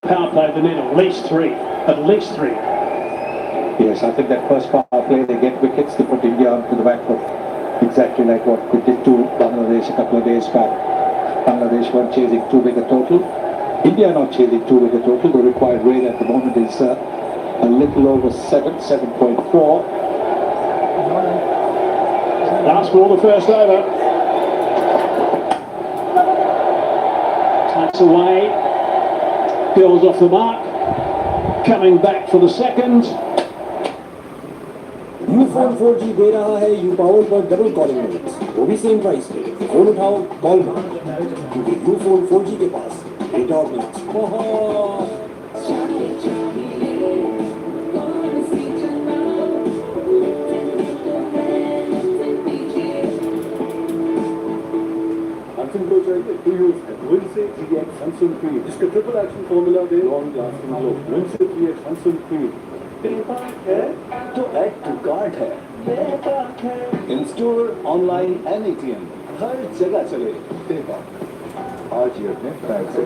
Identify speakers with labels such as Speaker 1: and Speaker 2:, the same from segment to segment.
Speaker 1: power play, they need at least three. At least three.
Speaker 2: Yes, I think that first power play, they get wickets to put India onto the back foot. Exactly like what we did to Bangladesh a couple of days back. Bangladesh weren't chasing too big a total. India not chasing too big a total. The required rate at the moment is a little over 7.4.
Speaker 1: Last ball, the first over. Takes away. Bill's off the mark. Coming back for the second.
Speaker 3: U-Phone 4G दे रहा है U-Power पर double calling minutes, वो भी same price पे। Phone उठाओ, call करो, क्योंकि U-Phone 4G के पास डेटा और मिनट्स बहुत। को चाहिए टू यूज विन से 3x सनसून क्रीम, इसका ट्रिपल एक्शन फॉर्मूला दे लॉन्ग लास्टिंग ग्लो। विन से 3x सनसून क्रीम है तो ऐड टू कार्ड है, in store, online and ATM, हर जगह चले पेपर। आज ही अपने बैंक से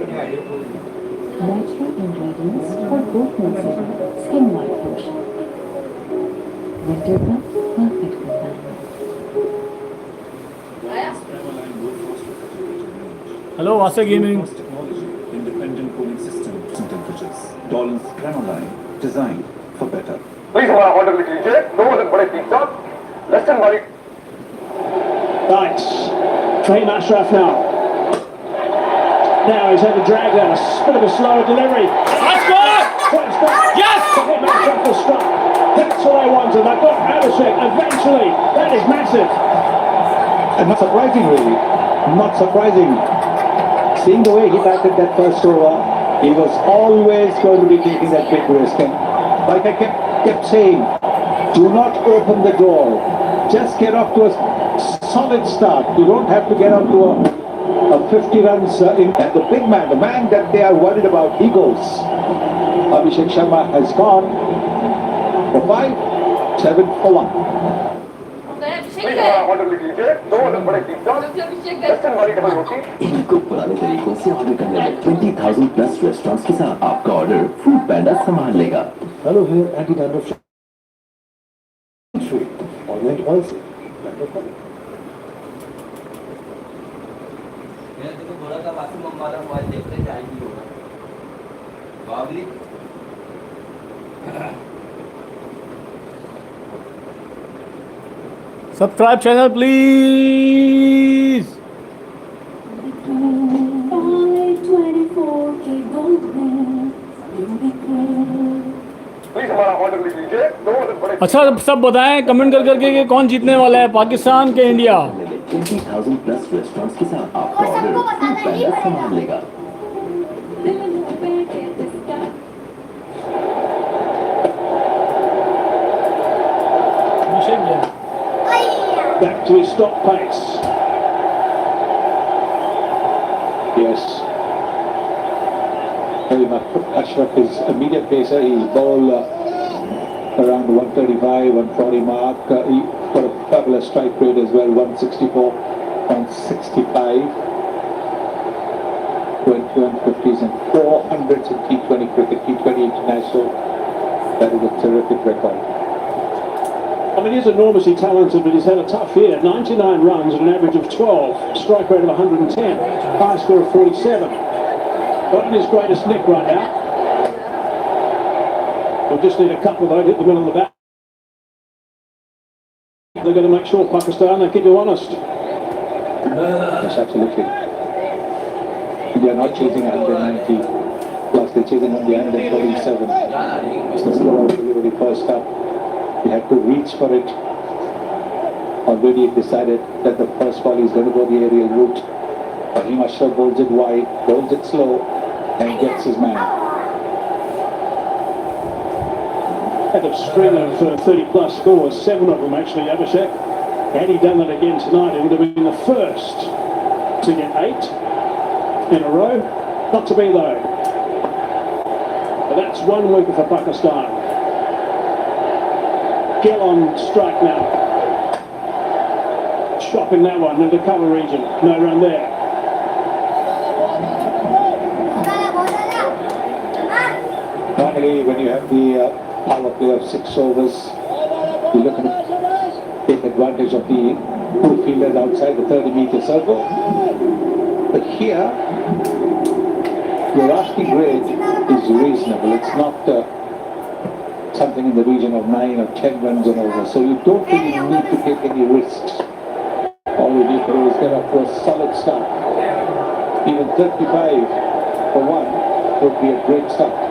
Speaker 4: Natural ingredients for coconut skin whitewash. Winter Cup, perfect companion.
Speaker 5: Hello, Vasa Gaming.
Speaker 2: Technology, independent cooling system, temperatures. Dollars Cranoline, designed for better.
Speaker 6: Please हमारा order लिख लीजिए, दो बड़े पिज्जा, लहसुन वाली।
Speaker 1: Right, Trey Ashraf now. Now he's had a drag out, a bit of a slower delivery.
Speaker 5: Let's go! Yes!
Speaker 1: Ashraf will strike. That's what I wanted. They've got Abhishek eventually. That is massive.
Speaker 2: And not surprising, really. Not surprising. Seeing the way he batted that first over, he was always going to be taking that big risk. And like I kept saying, do not open the door. Just get off to a solid start. You don't have to get off to a 50 runs in. And the big man, the man that they are worried about, he goes. Abhishek Sharma has gone for 5, 7 for 1.
Speaker 6: Please हमारा order लिख लीजिए, दो बड़े pizza, लहसुन वाली double रोटी।
Speaker 7: इनको पुराने तरीकों से ऑर्डर करने में 20,000 प्लस रेस्टोरेंट्स के साथ आपका ऑर्डर फूड पैंडा संभाल लेगा।
Speaker 3: Hello here anti dandruff free organic oil से डैंड्रफ फ्री।
Speaker 8: मैं तो बोला था बाकी मंगवाना मोबाइल देखने जाएगी होगा Babli.
Speaker 5: Subscribe channel, please.
Speaker 6: Please हमारा ऑर्डर लिख लीजिए, दो बड़े।
Speaker 5: अच्छा, सब बताएं कमेंट कर करके कि कौन जीतने वाला है, पाकिस्तान के इंडिया।
Speaker 7: 20,000 प्लस रेस्टोरेंट्स के साथ आपका ऑर्डर फूड पैंडा संभाल लेगा।
Speaker 1: Back to his stop pace.
Speaker 2: Yes. Very much. Ashraf is a medium pacer. He'll bowl around 135, 140 mark. He got a fabulous strike rate as well, 164.65. 21 50s and 400s in T20 cricket, T20 international. That is a terrific record.
Speaker 1: I mean, he's enormously talented, but he's had a tough year. 99 runs at an average of 12, strike rate of 110, high score of 47. Not in his greatest nick right now. We'll just need a couple of those, hit the middle of the bat. They're going to make sure Pakistan, they keep you honest.
Speaker 2: Yes, absolutely. They are not chasing 190, plus they're chasing on the 147. It's the slow delivery first up. He had to reach for it. Already decided that the first ball is going to go the aerial route. But he must have bowls it wide, bowls it slow, and gets his man.
Speaker 1: Had a string of 30 plus scores, 7 of them actually, Abhishek. Had he done that again tonight, it would have been the first to get 8 in a row. Not to be though. But that's one wicket for Pakistan. Gill on strike now. Chopping that one into cover region. No run there.
Speaker 2: Normally, when you have the power play of 6 overs, you look at take advantage of the two fielders outside the 30-meter circle. But here, your asking rate is reasonable. It's not something in the region of 9 or 10 runs and over. So you don't really need to take any risks. All you need to do is get off to a solid start. Even 35 for 1 would be a great start.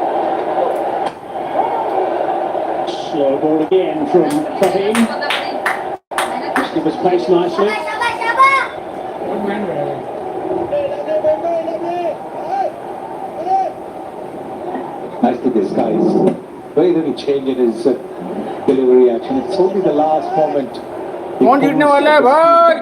Speaker 1: Slow ball again from Fahim. Just give us pace nicely.
Speaker 2: Nicely disguised. Very little change in his delivery action. It's only the last moment.
Speaker 5: कौन जीतने वाला है भाई?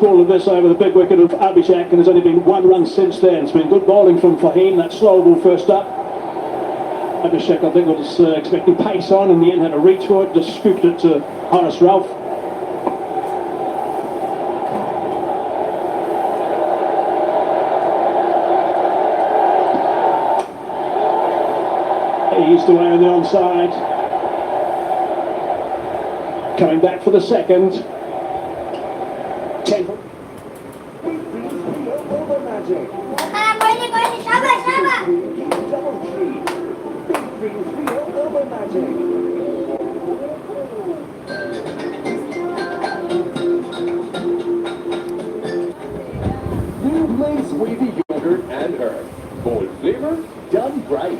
Speaker 1: All of this over the big wicket of Abhishek, and there's only been 1 run since then. It's been good bowling from Fahim, that slow ball first up. Abhishek, I think, was expecting pace on, in the end had a reach for it, just scooped it to Horace Ralph. Eased away on the onside. Coming back for the second. 10.
Speaker 7: Sweetie yogurt and earth. Bold flavor, done right.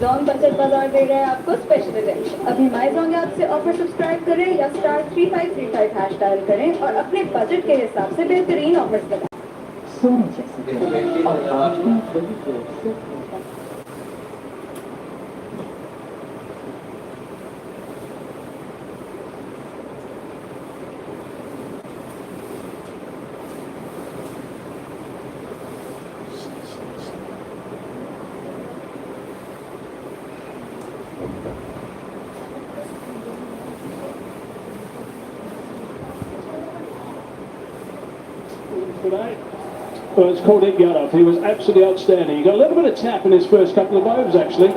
Speaker 9: John बचत बाजार दे रहे हैं आपको special attention. अभी माइजोंग app से offer subscribe करें या *3535 hash dial करें और अपने बजट के हिसाब से बेहतरीन ऑफर्स लगाएं।
Speaker 4: सोने जैसे और आज भी वही से
Speaker 1: Today. Well, it's called Idyarov. He was absolutely outstanding. He got a little bit of tap in his first couple of overs, actually.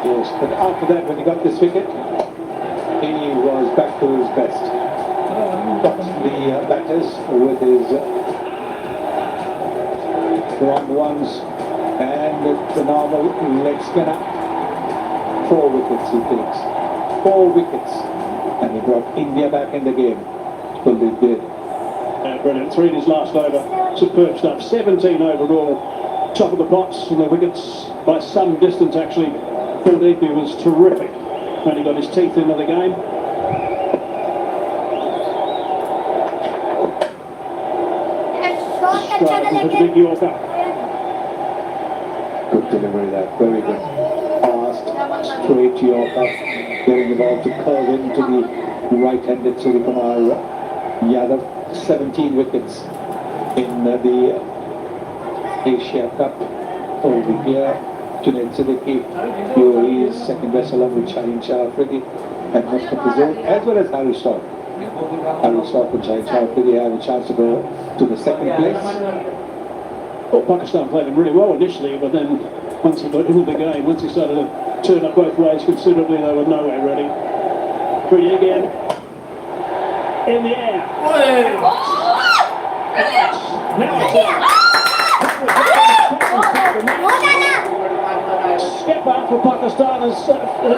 Speaker 2: Yes, but after that, when he got this wicket, he was back to his best. Got the batters with his wrong ones and the normal leg spinner. 4 wickets he takes. 4 wickets. And he brought India back in the game. Well, they did.
Speaker 1: Brilliant. 3 in his last over. Superb stuff. 17 overall. Top of the pots, and the wickets by some distance actually. Kuldeep was terrific when he got his teeth into the game. Straight into the big Yorker.
Speaker 2: Good delivery there. Very good. Fast, straight Yorker. Getting the ball to curve into the right-handed Suryakumar Yadav. 17 wickets in the Asia Cup over here. Junaid Siddiqui, UAE's second best along with Shaheen Shah Afridi and Mustafa Zone, as well as Harry Stock. Harry Stock and Shaheen Shah Afridi have a chance to go to the second place.
Speaker 1: Well, Pakistan played him really well initially, but then once he got into the game, once he started to turn up both ways considerably, they were nowhere ready. Pretty again. In the air. Skipper for Pakistan is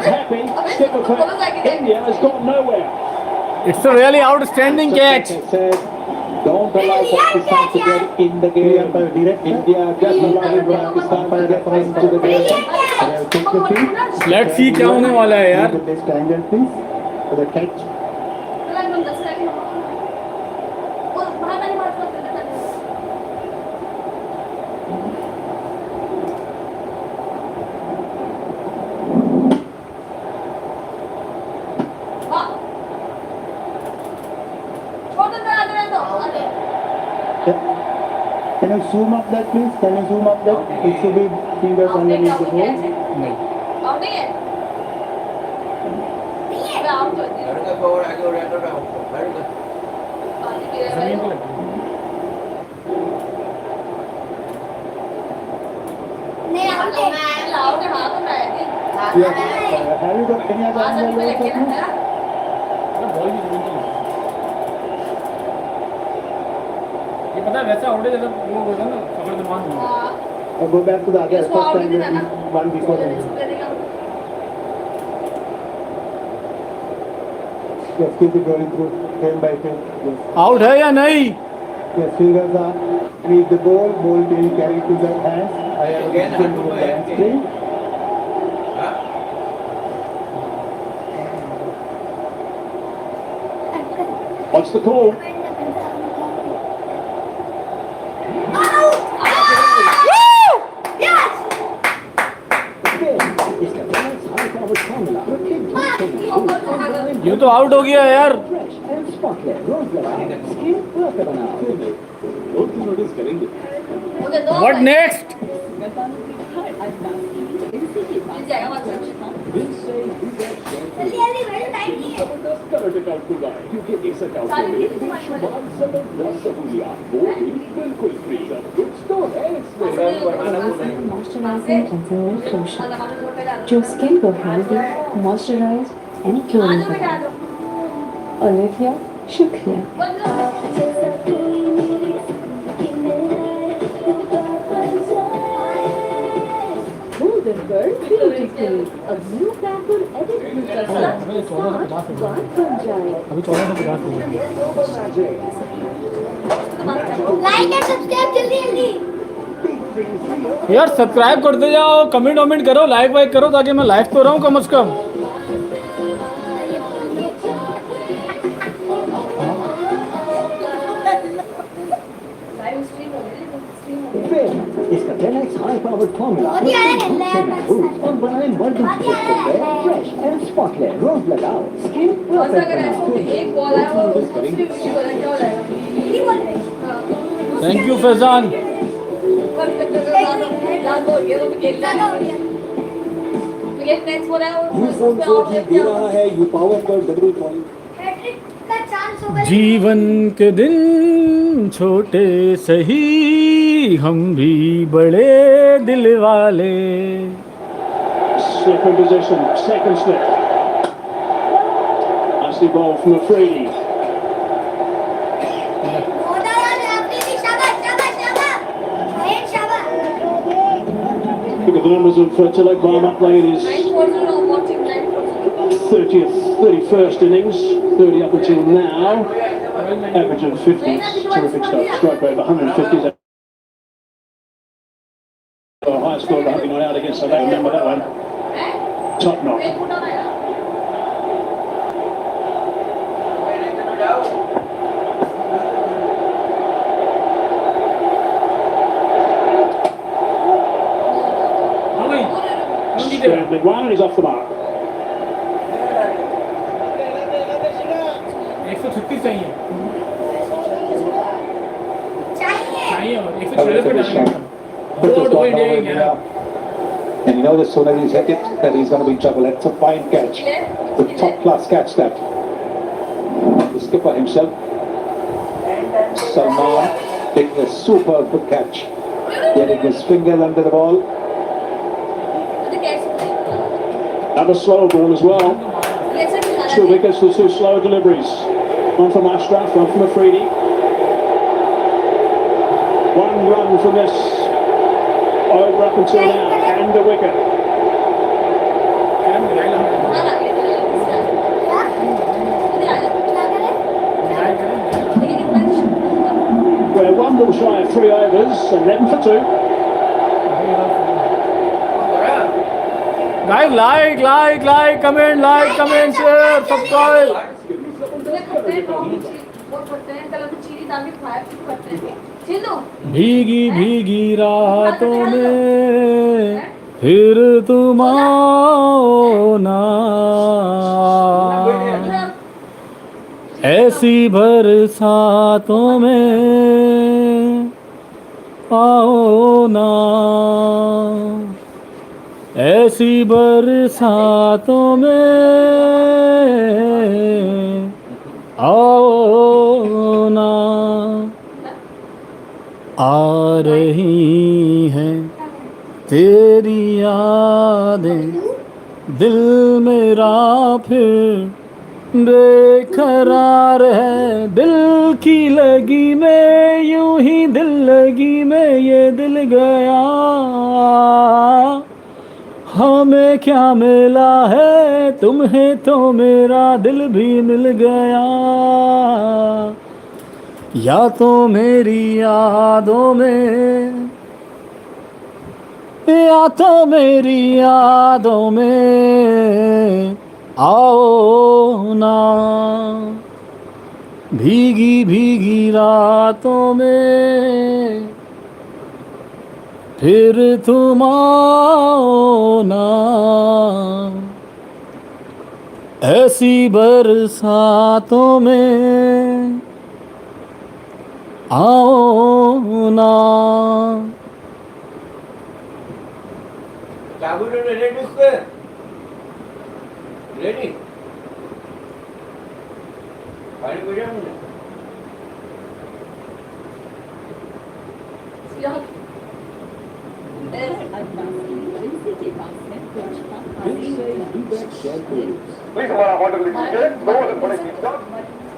Speaker 1: happy. Skipper for India has got nowhere.
Speaker 5: It's a really outstanding catch.
Speaker 2: Don't allow Pakistan to get in the game. India just allowed Pakistan to get into the game.
Speaker 5: Let's see क्या होने वाला है यार.
Speaker 2: Can you zoom up that, please? Can you zoom up that? It should be fingers underneath the ball.
Speaker 6: Out नहीं है मैं out कर दिया
Speaker 8: लड़का फॉरवर्ड आगे हो रहा है तो वेरी गुड
Speaker 6: पानी पी रहा है नहीं आउट है आउट है हां तो मैं
Speaker 2: Yes. Have you got any other
Speaker 6: वहां से
Speaker 2: angle
Speaker 6: भी
Speaker 2: also,
Speaker 6: लेके
Speaker 2: please?
Speaker 6: ना
Speaker 5: ये पता है वैसा आउट है जैसा वो होता है ना खबर जमान में
Speaker 6: हां
Speaker 2: Or go back to the other
Speaker 6: इसको
Speaker 2: first
Speaker 6: आउट
Speaker 2: time
Speaker 6: नहीं देना
Speaker 2: one before the Yes, keep it going through frame by frame. Yes.
Speaker 5: Out है या नहीं?
Speaker 2: Yes, fingers are beneath the ball, ball being carried to the hands. I have a
Speaker 8: Again,
Speaker 2: distance from the hamstring.
Speaker 1: What's the call?
Speaker 5: ये तो out हो गया यार।
Speaker 6: मुझे दो
Speaker 5: व्हाट नेक्स्ट?
Speaker 6: मिल जाएगा बात
Speaker 3: क्योंकि इस अकाउंट
Speaker 6: सारी
Speaker 3: में
Speaker 6: चीजें तुम्हारी मदद
Speaker 3: जबरदस्त सहूलियात वो भी बिल्कुल फ्री सब कुछ तो है इसमें
Speaker 4: Moisturizing and zero closure. जो स्किन को हेल्दी, मॉइस्चराइज एंड क्लीन करता है। ओलिविया, शुक्रिया।
Speaker 9: Smooth and burn beautifully. A new Pamper Edit Glucose Smart गाढ़ बन जाए।
Speaker 5: अभी 1450 हो गया।
Speaker 6: लाइक एंड सब्सक्राइब जल्दी जल्दी
Speaker 5: यार सब्सक्राइब करते जाओ, कमेंट वमेंट करो, लाइक वाइक करो ताकि मैं लाइव तो रहूं कम से कम।
Speaker 6: लाइव स्ट्रीम हो गई
Speaker 2: इसका 10x high powered formula और बनाए मर्दों के फ्रेश एंड स्पॉटलेस रोज लगाओ स्किन
Speaker 6: कौन सा
Speaker 2: परफेक्ट
Speaker 6: करें
Speaker 2: बनाओ
Speaker 6: एक बॉल है वो दूसरी दूसरी बॉल है क्या हो जाएगा ये बॉल है
Speaker 5: थैंक यू फैजान।
Speaker 6: लाल हो गया तो खेल रहा है ये नेक्स्ट बॉल है
Speaker 3: यू
Speaker 6: वो
Speaker 3: फोन 4G दे रहा है यू पावर पर डबल पॉइंट
Speaker 6: हैट्रिक का चांस होगा
Speaker 5: जीवन के दिन छोटे सही, हम भी बड़े दिल वाले।
Speaker 1: Slip in position, second slip. Nicely ball from Afridi. Look at the numbers of Tilak Balma played his 30th, 31st innings, 30 up until now. Average of 50s, terrific stuff. Strike rate of 150s. High score of the Hunting Night Out against South Africa. Remember that one? Top knock. Big one and he's off the mark.
Speaker 5: 136 चाहिए और 146 पे डालेंगे।
Speaker 2: And you know, as soon as he's hit it, that he's going to be in trouble. That's a fine catch. The top class catch that. The skipper himself, Salman, taking a super good catch. Getting his fingers under the ball.
Speaker 1: Another slow ball as well. 2 wickets to 2 slow deliveries. One from Ashraf, one from Afridi. 1 run from this over up until now, and a wicket. We're 1 ball shy of 3 overs, 11 for 2.
Speaker 5: Guys like comment, share, subscribe. भीगी भीगी रातों में फिर तुम आओ ना, ऐसी बरसातों में आओ ना, ऐसी बरसातों में आओ ना, आ रही हैं तेरी यादें, दिल मेरा फिर बेकरार है, दिल की लगी में यूं ही दिल लगी में ये दिल गया, हमें क्या मिला है तुम्हें तो मेरा दिल भी मिल गया, या तो मेरी यादों में, या तो मेरी यादों में आओ ना, भीगी भीगी रातों में फिर तुम आओ ना, ऐसी बरसातों में आओ ना।
Speaker 8: चाबू रेडी उसके रेडी पानी पी रहा हूँ
Speaker 6: प्लीज हमारा ऑर्डर लिख लीजिए, 2 बड़े पिज्जा,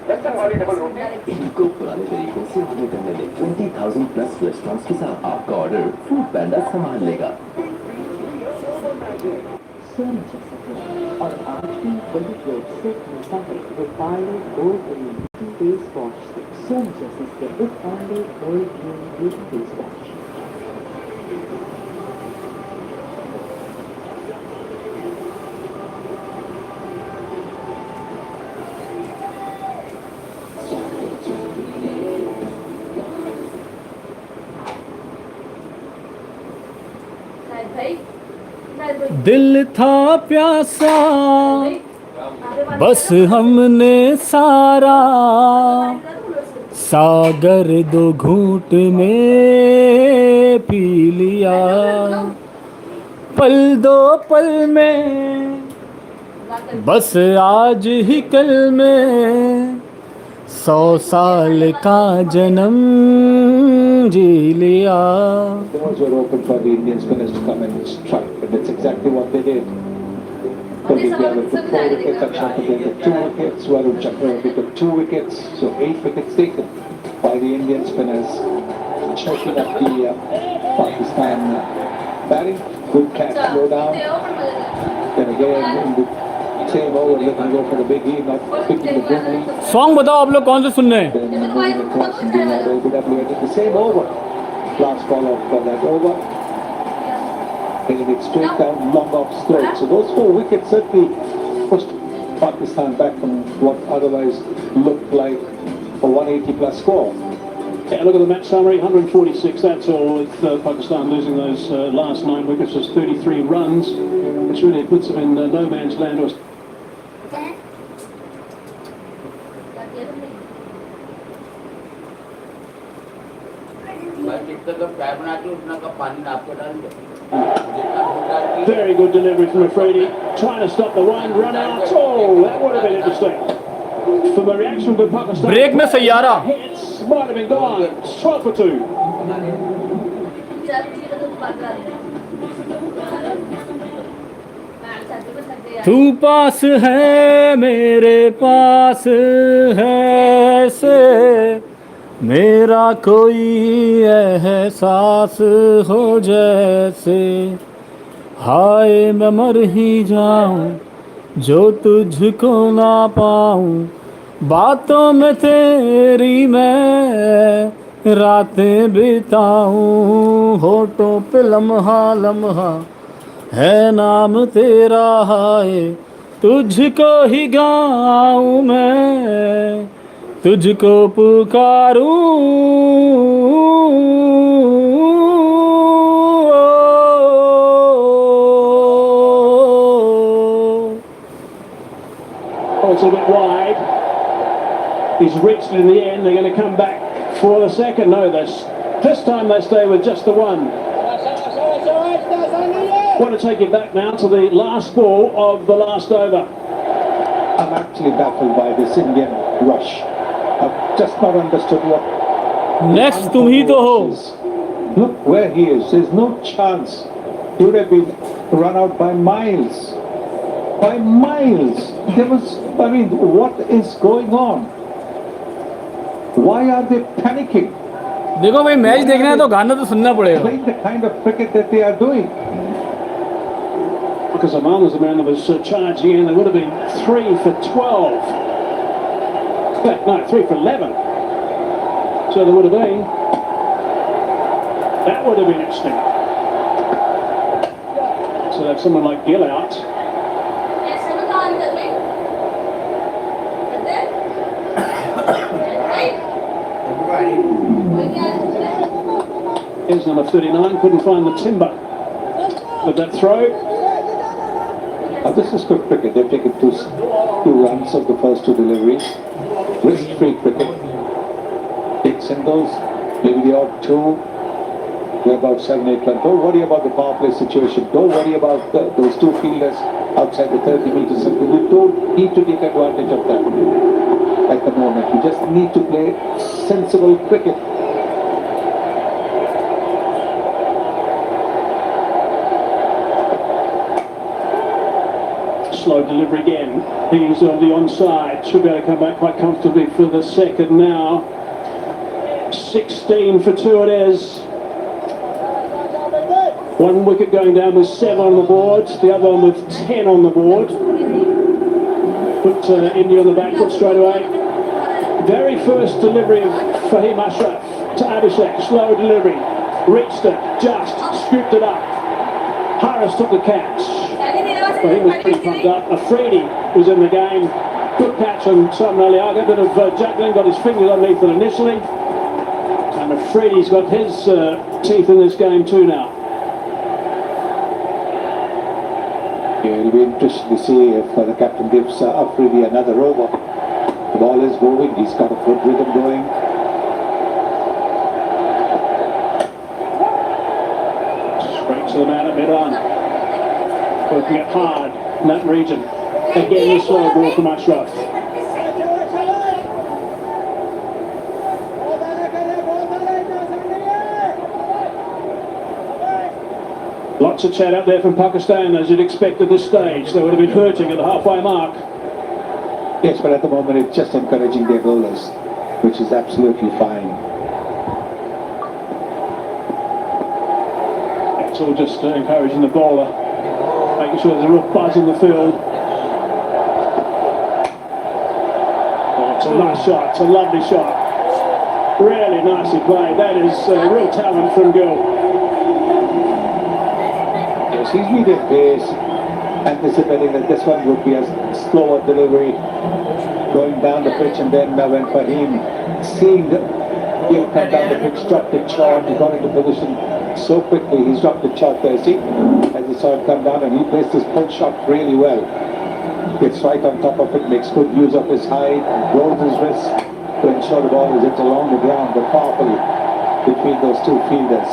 Speaker 6: लहसुन वाली डबल रोटी।
Speaker 7: इनको पुराने तरीकों से ऑर्डर करने में 20,000 प्लस रेस्टोरेंट्स के साथ आपका ऑर्डर फूड पैंडा संभाल लेगा।
Speaker 10: और आज भी वही ब्रेड सेट मिलता है with Parle gold green face wash से सोन जैसे के with Parle gold green face wash.
Speaker 5: दिल था प्यासा बस हमने सारा सागर दो घूंट में पी लिया, पल दो पल में बस आज ही कल में 100 साल का जन्म जी लिया।
Speaker 2: Doors were open for the Indian spinners to come and strike, and that's exactly what they did. Kuldeep Yadav took 4 wickets, Akshar Patel took 2 wickets, Varun Chakravarti took 2 wickets, so 8 wickets taken by the Indian spinners, choking up the Pakistan batting. Good catch, low down. Then again in the same over, looking to go for the big E, not picking the big lead.
Speaker 5: Song बताओ आप लोग कौन से सुनने हैं?
Speaker 2: Then moving across and being out LBW at the same over. Last ball of that over. Taking it straight down, long off straight. So those 4 wickets certainly pushed Pakistan back from what otherwise looked like a 180 plus score.
Speaker 1: Yeah, look at the match summary, 146, that's all, with Pakistan losing those last 9 wickets, just 33 runs, which really puts them in no man's land. Very good delivery from Afridi, trying to stop the run out. Oh, that would have been interesting. From a reaction from Pakistan,
Speaker 5: break में Saiyaara
Speaker 1: hits might have been gone. 12 for 2.
Speaker 5: तू पास है मेरे पास है से मेरा कोई एहसास हो जैसे, हाय मैं मर ही जाऊं जो तुझको ना पाऊं, बातों में तेरी मैं रातें बिताऊं, होठों पे लम्हा लम्हा है नाम तेरा, हाय तुझको ही गाऊं मैं, तुझको पुकारूं।
Speaker 1: Oh, it's a bit wide. He's reached it in the end. They're going to come back for the second. No, This time they stay with just the one. Want to take it back now to the last ball of the last over.
Speaker 2: I'm actually baffled by this Indian rush. I've just not understood what...
Speaker 5: next तुम ही तो हो.
Speaker 2: Look where he is. There's no chance. He would have been run out by miles. By miles. There was... I mean, what is going on? Why are they panicking?
Speaker 5: देखो भाई match देखना है तो गाना तो सुनना पड़ेगा.
Speaker 2: Playing the kind of cricket that they are doing.
Speaker 1: Because Aman was the man that was charging in. There would have been 3 for 12. No, 3 for 11. So there would have been. That would have been interesting. So that's someone like Gill out. Here's number 39. Couldn't find the timber with that throw.
Speaker 2: This is good cricket. They've taken two runs of the first two deliveries. Risk-free cricket. Big singles, maybe the odd two. They're about 7-8 runs. Don't worry about the power play situation. Don't worry about those two fielders outside the 30-meter circle. You don't need to take advantage of that at the moment. You just need to play sensible cricket.
Speaker 1: Slow delivery again. He's on the onside. Should be able to come back quite comfortably for the second now. 16 for 2 it is. One wicket going down with 7 on the board. The other one with 10 on the board. Put India on the back foot straight away. Very first delivery of Fahim Ashraf to Abhishek. Slow delivery. Reached it. Just scooped it up. Harris took the catch. Fahim was pretty pumped up. Afridi was in the game. Good catch on Sam Aliaga. A bit of juggling. Got his fingers underneath it initially. And Afridi's got his teeth in this game too now.
Speaker 2: Yeah, it'll be interesting to see if the captain gives Afridi another over. The ball is moving. He's got a good rhythm going.
Speaker 1: Straight to the man at mid-on. Working it hard in that region. Again, the slow ball from Ashraf. Lots of chat out there from Pakistan, as you'd expect at this stage. They would have been hurting at the halfway mark.
Speaker 2: Yes, but at the moment it's just encouraging their bowlers, which is absolutely fine.
Speaker 1: It's all just encouraging the bowler, making sure there's a real buzz in the field. Oh, it's a nice shot, it's a lovely shot. Really nicely played. That is real talent from Gill.
Speaker 2: Yes, he's needed pace, anticipating that this one would be a slower delivery, going down the pitch, and then when Fahim, seeing Gill come down the pitch, dropped the shot, he got into position so quickly, he's dropped the shot there, see, as he saw it come down, and he placed his pull shot really well. Gets right on top of it, makes good use of his height, rolls his wrist to ensure the ball is hit along the ground, but powerfully between those two fielders.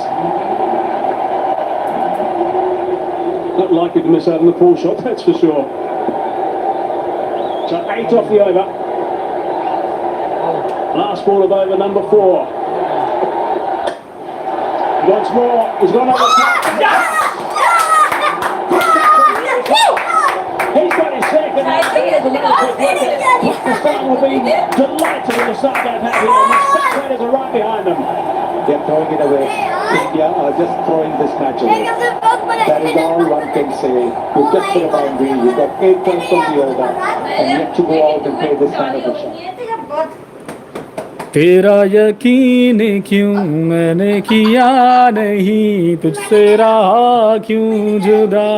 Speaker 1: Not likely to miss out on the pull shot, that's for sure. So 8 off the over. Last ball of over number 4. Once more, he's gone over the top. He's got his second. Pakistan will be delighted when the start don't have him. The spectators are right behind them.
Speaker 2: They're throwing it away. India are just throwing this match away. That is all one can say. You've just hit a boundary, you've got 8 points from the over, and yet to go out and play this kind of a shot.
Speaker 5: तेरा यकीन क्यों मैंने किया नहीं, तुझसे रहा क्यों जुदा,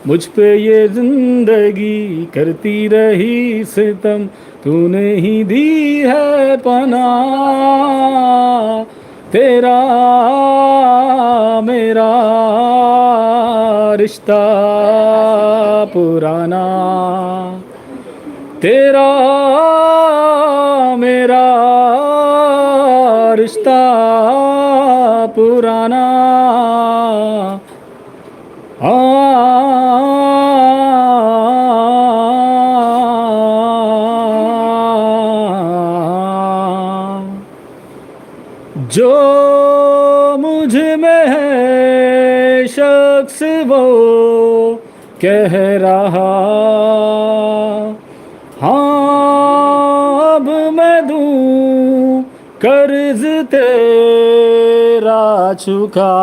Speaker 5: मुझ पे ये जिंदगी करती रही सितम, तूने ही दी है पनाह, तेरा मेरा रिश्ता पुराना, तेरा मेरा रिश्ता जो मुझ में है शख्स वो कह रहा, हाँ अब मैं दूं कर्ज तेरा चुका।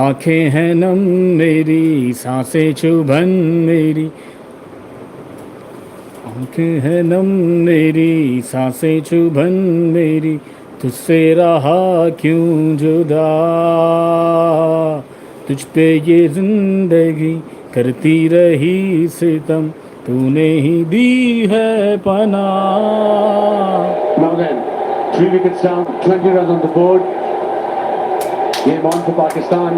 Speaker 5: आंखें हैं नम मेरी, सांसें चुभन मेरी, आंखें हैं नम मेरी, सांसें चुभन मेरी, तुझसे रहा क्यों जुदा। तुझ पे ये जिंदगी करती रही सितम, तूने ही दी है पनाह।
Speaker 2: Now then, 3 wickets down, 20 runs on the board. Game on for Pakistan.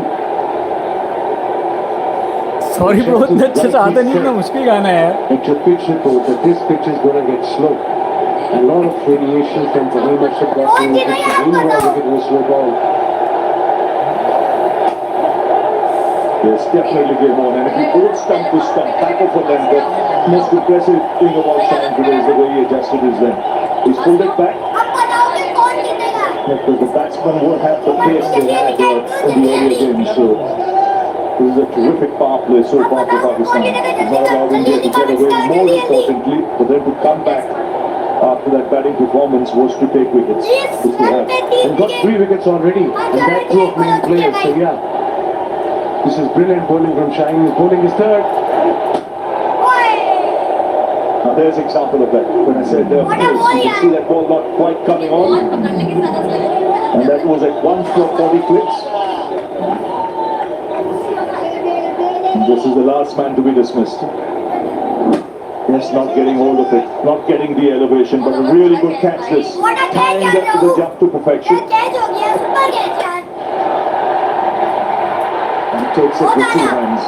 Speaker 5: Sorry bro, इतना अच्छा चाहता नहीं, इतना मुश्किल गाना है।
Speaker 2: It's a pitch report that this pitch is going to get slow. A lot of radiation from the very much of that wicket. It was slow ball.
Speaker 3: Yes, definitely game on. And if you both stump to stump, back up for them, the most impressive thing about Shine today is the way he adjusted his length. He's pulled it back. Because the batsmen won't have the pace they had in the earlier games. So this is a terrific power play so far for Pakistan. It's not allowed India to get away. More importantly, for them to come back after that batting performance was to take wickets. Which they have.
Speaker 2: And got 3 wickets already. And that 2 of main players. So yeah, this is brilliant bowling from Shine. He's bowling his third.
Speaker 3: Now there's an example of that. When I said pace, you can see that ball not quite coming on. And that was at 1 for 40 clips. And this is the last man to be dismissed. Yes, not getting hold of it, not getting the elevation, but a really good catch this. Tying up the jump to perfection. And takes it with 2 hands.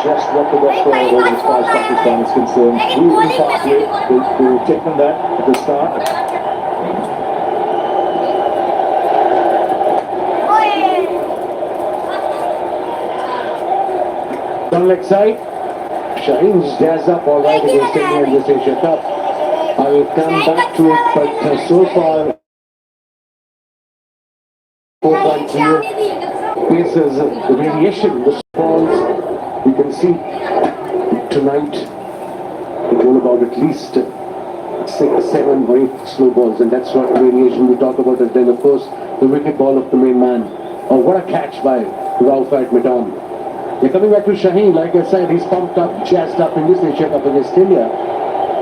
Speaker 3: Just what the best player was as far as Pakistan is concerned. Really fast way. They've taken that at the start.
Speaker 2: One leg side. Shahin's jazzed up all right against India in this Asia Cup. I will come back to it, but so far 4.0 paces, the variation, the balls. You can see tonight it's all about at least 6, 7 or 8 slow balls, and that's what variation we talk about. And then of course the wicket ball of the main man. Oh, what a catch by Raufat Midon. They're coming back to Shaheen. Like I said, he's pumped up, jazzed up in this Asia Cup against India.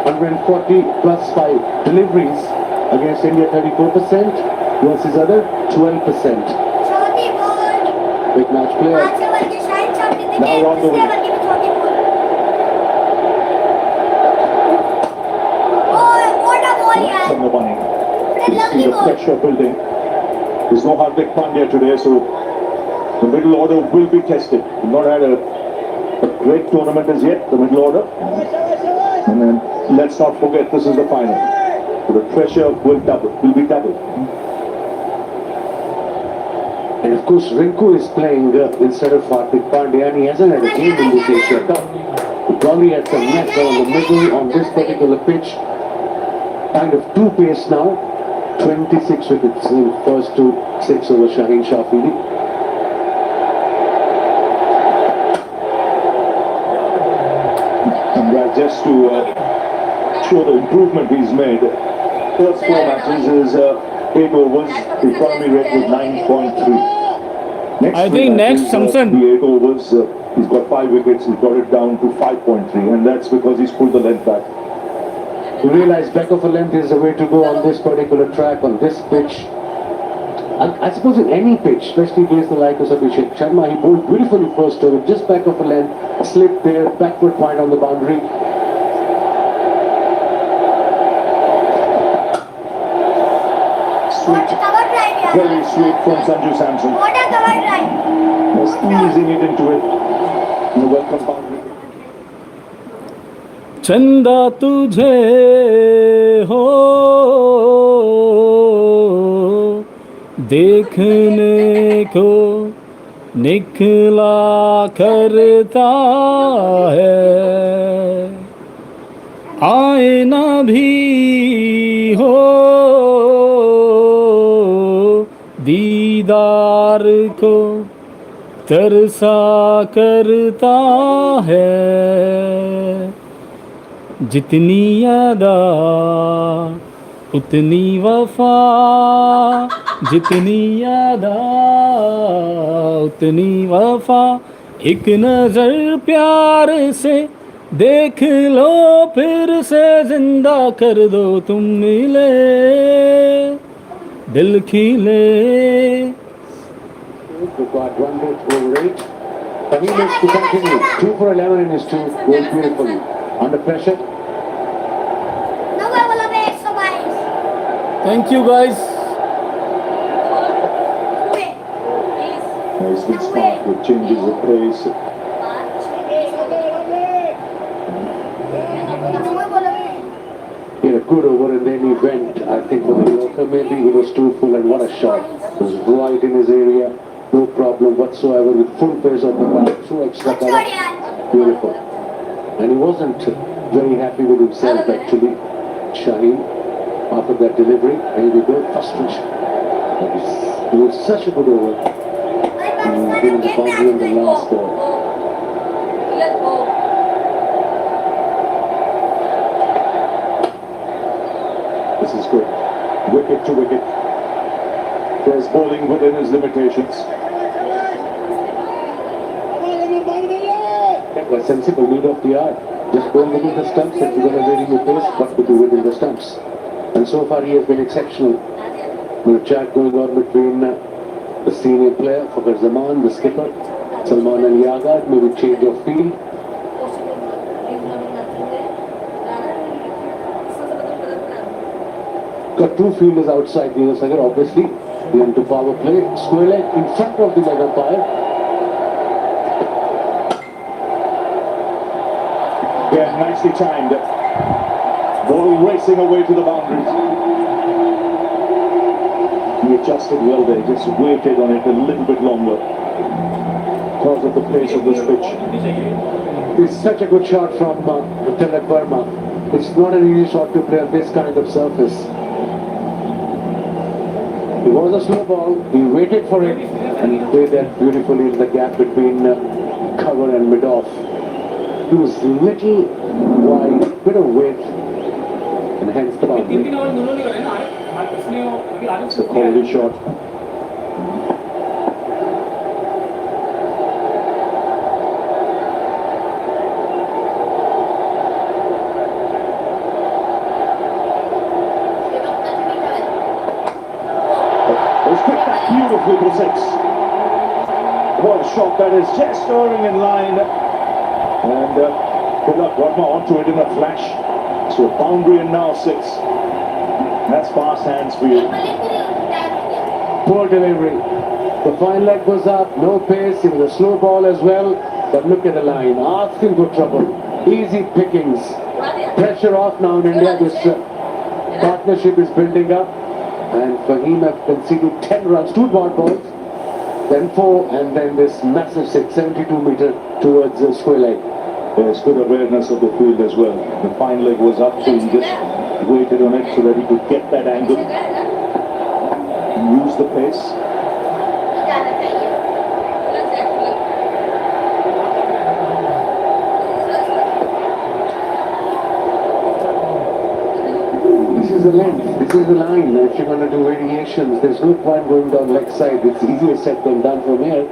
Speaker 2: 140 plus 5 deliveries against India, 34% versus other 12%. Big match player.
Speaker 3: Now on the wing. From the bunny. You see the pressure building. There's no Hardik Pandya today, so the middle order will be tested. We've not had a great tournament as yet, the middle order. And then let's not forget, this is the final. So the pressure will be double.
Speaker 2: And of course, Rinku is playing instead of Hardik Pandya, and he hasn't had a game in this Asia Cup. He probably had some net down the middle on this particular pitch. Kind of 2 pace now. 26 wickets in first to 6 over Shaheen Shafiri.
Speaker 3: And just to show the improvement he's made, first 4 matches is 8 overs, the economy rate was 9.3. Next
Speaker 5: I
Speaker 3: 3
Speaker 5: think
Speaker 3: matches,
Speaker 5: next Samson.
Speaker 3: the 8 overs, he's got 5 wickets, he's got it down to 5.3, and that's because he's pulled the length back.
Speaker 2: You realize back of a length is the way to go on this particular track, on this pitch. I suppose in any pitch, especially against the likes of Abhishek Sharma, he bowled beautifully first over, just back of a length, slipped there, backward point on the boundary.
Speaker 3: Sweet, very sweet from Sanju Samson. Just easing it into it. And a welcome boundary.
Speaker 5: चंदा तुझे हो देखने को निकला करता है, आईना भी हो दीदार को तरसा करता है, जितनी अदा उतनी वफा, जितनी अदा उतनी वफा, एक नजर प्यार से देख लो फिर से जिंदा कर दो तुम मिले दिल खिले.
Speaker 2: Got 1 bit over 8. Fahim is to continue. 2 for 11 in his 2. Goes beautifully. Under pressure.
Speaker 5: Thank you guys.
Speaker 2: Nice big spark with changes of pace. He had a good over and then he went. I think for the Yorker maybe he was too full and what a shot. It was right in his area. No problem whatsoever with full pace on the back. 2 extra cover. Beautiful. And he wasn't very happy with himself actually. Shaheen. After that delivery, and he got frustration. It was such a good over. And getting the boundary on the last ball. This is good. Wicket to wicket. There's bowling within his limitations. A sensible need of the eye. Just go within the stumps and you're going to vary your pace, but to do within the stumps. And so far he has been exceptional. With a chat going on between the senior player, Fakhar Zaman, the skipper, Salman Ali Agha, maybe change of field. Got 2 fielders outside the other side, obviously. They into power play. Square leg in front of the leg umpire.
Speaker 1: Yeah, nicely timed. Ball racing away to the boundaries. He adjusted well there, just waited on it a little bit longer because of the pace of this pitch.
Speaker 2: It's such a good shot from Tilak Verma. It's not an easy shot to play on this kind of surface. It was a slow ball, he waited for it and he played that beautifully in the gap between cover and mid-off. He was little wide, bit of width, and hence the boundary. It's a quality shot.
Speaker 1: It's picked that beautifully for 6. What a shot that is, just soaring in line. And Tilak Verma onto it in a flash. So a boundary and now 6. That's fast hands for you.
Speaker 2: Poor delivery. The fine leg was up, no pace, it was a slow ball as well. But look at the line, asking for trouble. Easy pickings. Pressure off now in India. This partnership is building up. And Fahim have conceded 10 runs, 2 dot balls, then 4, and then this massive 6, 72 meter towards the square leg.
Speaker 1: There's good awareness of the field as well. The fine leg was up, so he just waited on it so that he could get that angle, use the pace.
Speaker 2: This is the length, this is the line. If you're going to do variations, there's no point going down leg side. It's easier said than done from here.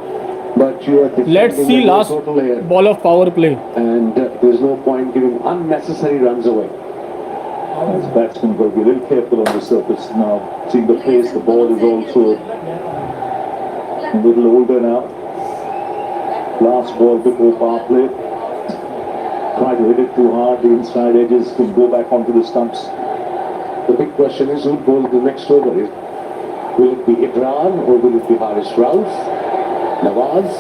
Speaker 2: But you are
Speaker 5: Let's see last ball of power play.
Speaker 2: And there's no point giving unnecessary runs away.
Speaker 1: As batsmen got to be a little careful on the surface now. Seeing the pace, the ball is also a little older now. Last ball before power play. Try to hit it too hard, the inside edges can go back onto the stumps.
Speaker 2: The big question is who bowls the next over? Will it be Imran or will it be Haris Rauf? Nawaz?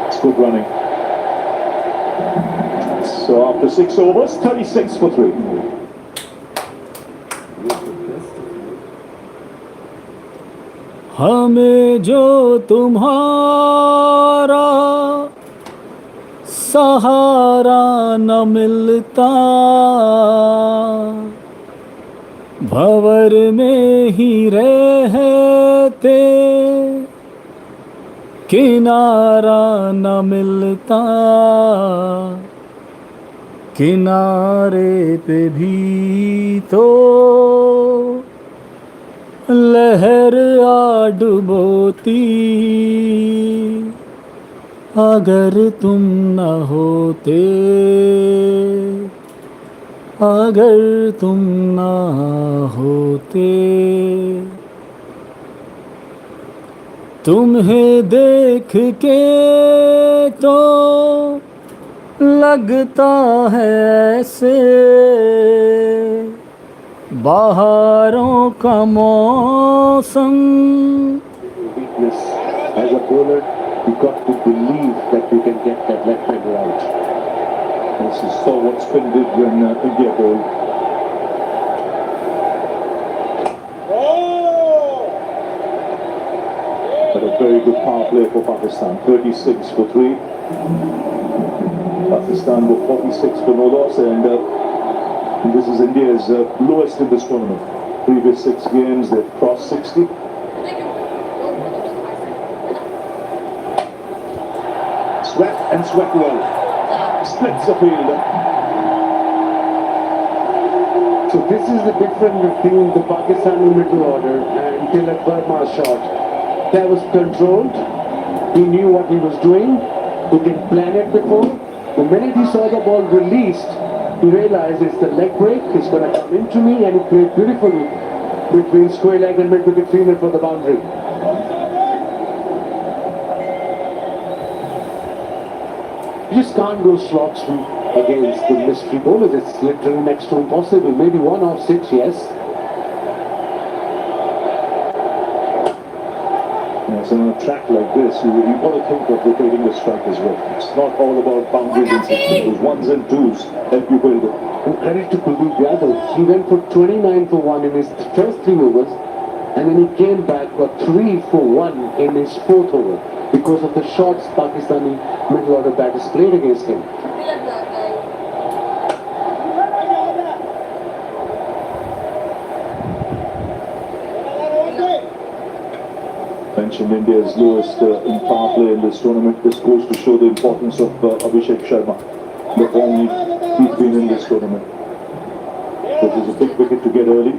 Speaker 1: It's good running. So after 6 overs, 36 for 3.
Speaker 5: हमें जो तुम्हारा सहारा न मिलता, भंवर में ही रहते, किनारा न मिलता, किनारे पे भी तो लहर आ डुबोती, अगर तुम न होते, अगर तुम न होते। तुम्हें देख के तो लगता है ऐसे बहारों का मौसम।
Speaker 3: Weakness. As a bowler, you got to believe that you can get that left-hander out.
Speaker 2: This is so what spin did when India bowled. But a very good power play for Pakistan. 36 for 3. Pakistan were 46 for no loss, and this is India's lowest in this tournament. Previous 6 games, they've crossed 60. Swept and swept well. Splits the field.
Speaker 3: So this is the difference between the Pakistani middle order and Tilak Verma's shot. That was controlled. He knew what he was doing. He didn't plan it before. The minute he saw the ball released, he realized it's the leg break. It's going to come into me, and he played beautifully between square leg and mid-wicket fielder for the boundary. You just can't go slog sweep against the mystery bowlers. It's literally next to impossible. Maybe 1 off 6, yes.
Speaker 2: So on a track like this, you've got to think of rotating the strike as well. It's not all about boundaries and sixes. Those ones and twos help you build it.
Speaker 3: And credit to Kuldeep Yadav. He went for 29 for 1 in his first 3 overs, and then he came back for 3 for 1 in his 4th over because of the shots Pakistani middle order batters played against him.
Speaker 2: Mentioned India's lowest in power play in this tournament. This goes to show the importance of Abhishek Sharma, the form he's been in this tournament. This is a big wicket to get early.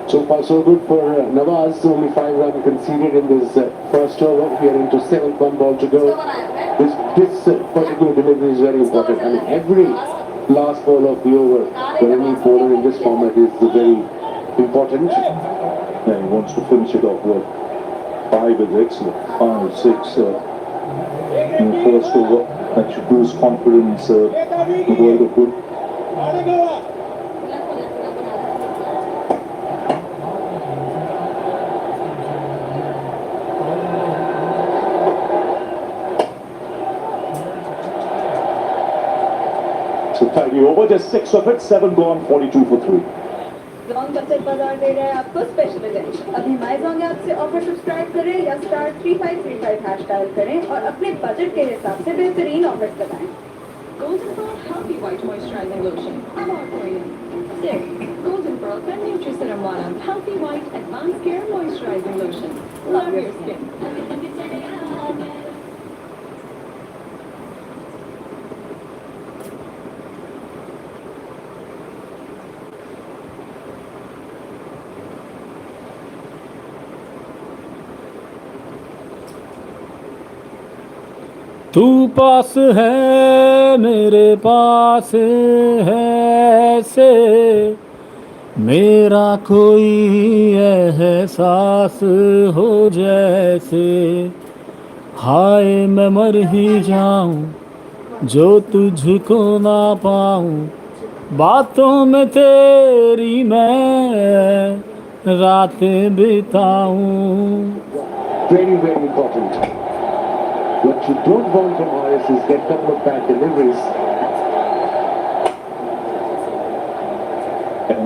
Speaker 3: So far so good for Nawaz. Only 5 runs conceded in this first over. We are into 7th, 1 ball to go. This particular delivery is very important. I mean, every last ball of the over for any bowler in this format is very important.
Speaker 2: Yeah, he wants to finish it off well. 5 is excellent. 5, 6 in the first over. That should boost confidence in the world of good. So tidy over, just 6 of it, 7 gone, 42 for 3.
Speaker 9: Long बचत बाजार दे रहा है आपको special edition. अभी माइजोंग app से offer subscribe करें या star 3535 hash dial करें और अपने बजट के हिसाब से बेहतरीन ऑफर्स लगाएं।
Speaker 10: Golden Pearl Healthy White Moisturizing Lotion. About for you. 6. Golden Pearl and Janam Janam Healthy White Advanced Care Moisturizing Lotion. Love your skin.
Speaker 5: तू पास है मेरे पास है ऐसे मेरा कोई एहसास हो जैसे हाय मैं मर ही जाऊं जो तुझको ना पाऊं बातों में तेरी मैं रातें बिताऊं।
Speaker 3: Very, very important. What you don't want from RS is get a couple of bad deliveries.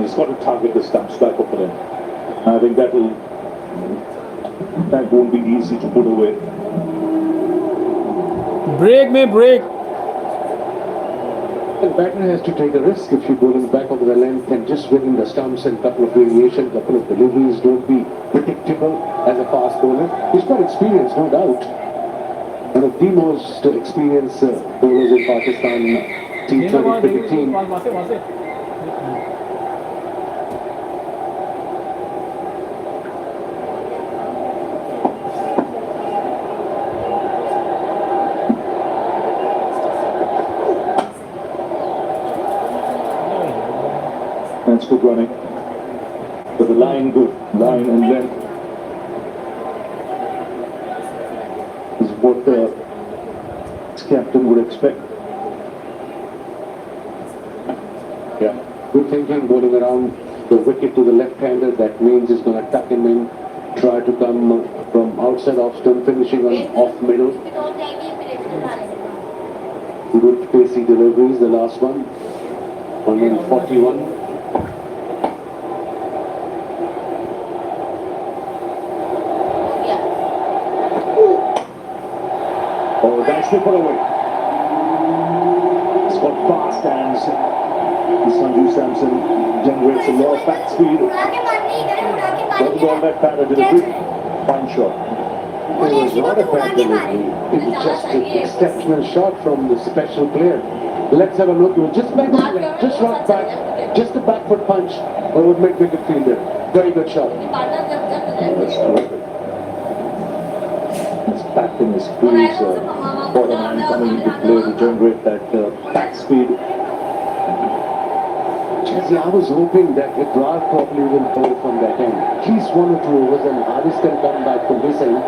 Speaker 2: he's got to target the stumps back up for him. I think that won't be easy to put away.
Speaker 5: Break में break.
Speaker 3: The batter has to take a risk if you go in the back of the length and just within the stumps and couple of variations, couple of deliveries. Don't be predictable as a fast bowler. He's got experience, no doubt. One of the most experienced bowlers in Pakistan T20 cricket team.
Speaker 2: That's good running. But the line good. Line and then is what the captain would expect.
Speaker 3: Yeah, good thinking, bowling around the wicket to the left-hander. That means he's going to tuck him in, try to come from outside off stump, finishing on off middle. Good pacey deliveries, the last one. 141.
Speaker 2: Oh, nicely put away. It's got fast hands. Sanju Samson generates a lot of back speed. Don't go on that pattern delivery. Fine shot.
Speaker 3: It was not a bad delivery. It was just an exceptional shot from the special player. Let's have a look. It was just back, just rock back, just a back foot punch. That would make wicket fielder. Very good shot.
Speaker 2: That's terrific. It's back in his crease. Bottom hand coming into play to generate that back speed.
Speaker 3: Jesse, I was hoping that Ibrar probably will bowl from that end. At least 1 or 2 overs and Haris can come back from this end.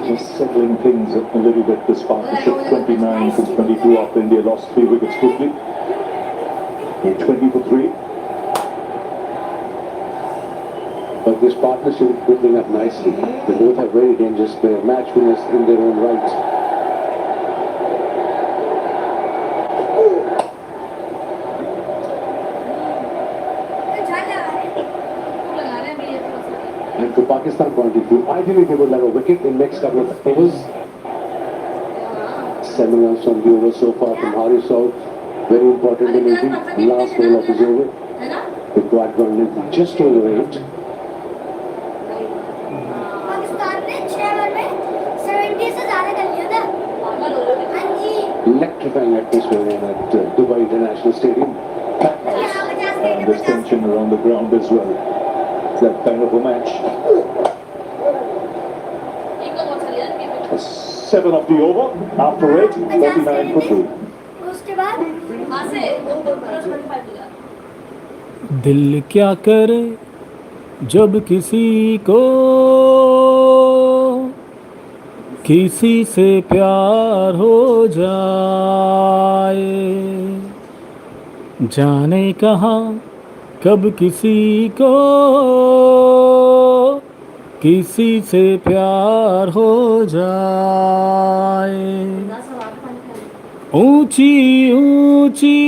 Speaker 2: Just settling things a little bit, this partnership. 29 from 22 after India lost 3 wickets quickly. 20 for 3.
Speaker 3: But this partnership is building up nicely. They both have very dangerous players, match winners in their own right. And for Pakistan point of view, ideally they would have a wicket in next couple of overs. 7 runs on the over so far from Haris out. Very important delivery. Last ball of his over. Required run just over 8. Electrifying atmosphere at Dubai International Stadium.
Speaker 2: And there's tension around the ground as well. That kind of a match. 7 of the over. After 8, 49 for 2.
Speaker 5: दिल क्या करे जब किसी को किसी से प्यार हो जाए, जाने कहाँ कब किसी को किसी से प्यार हो जाए। ऊंची ऊंची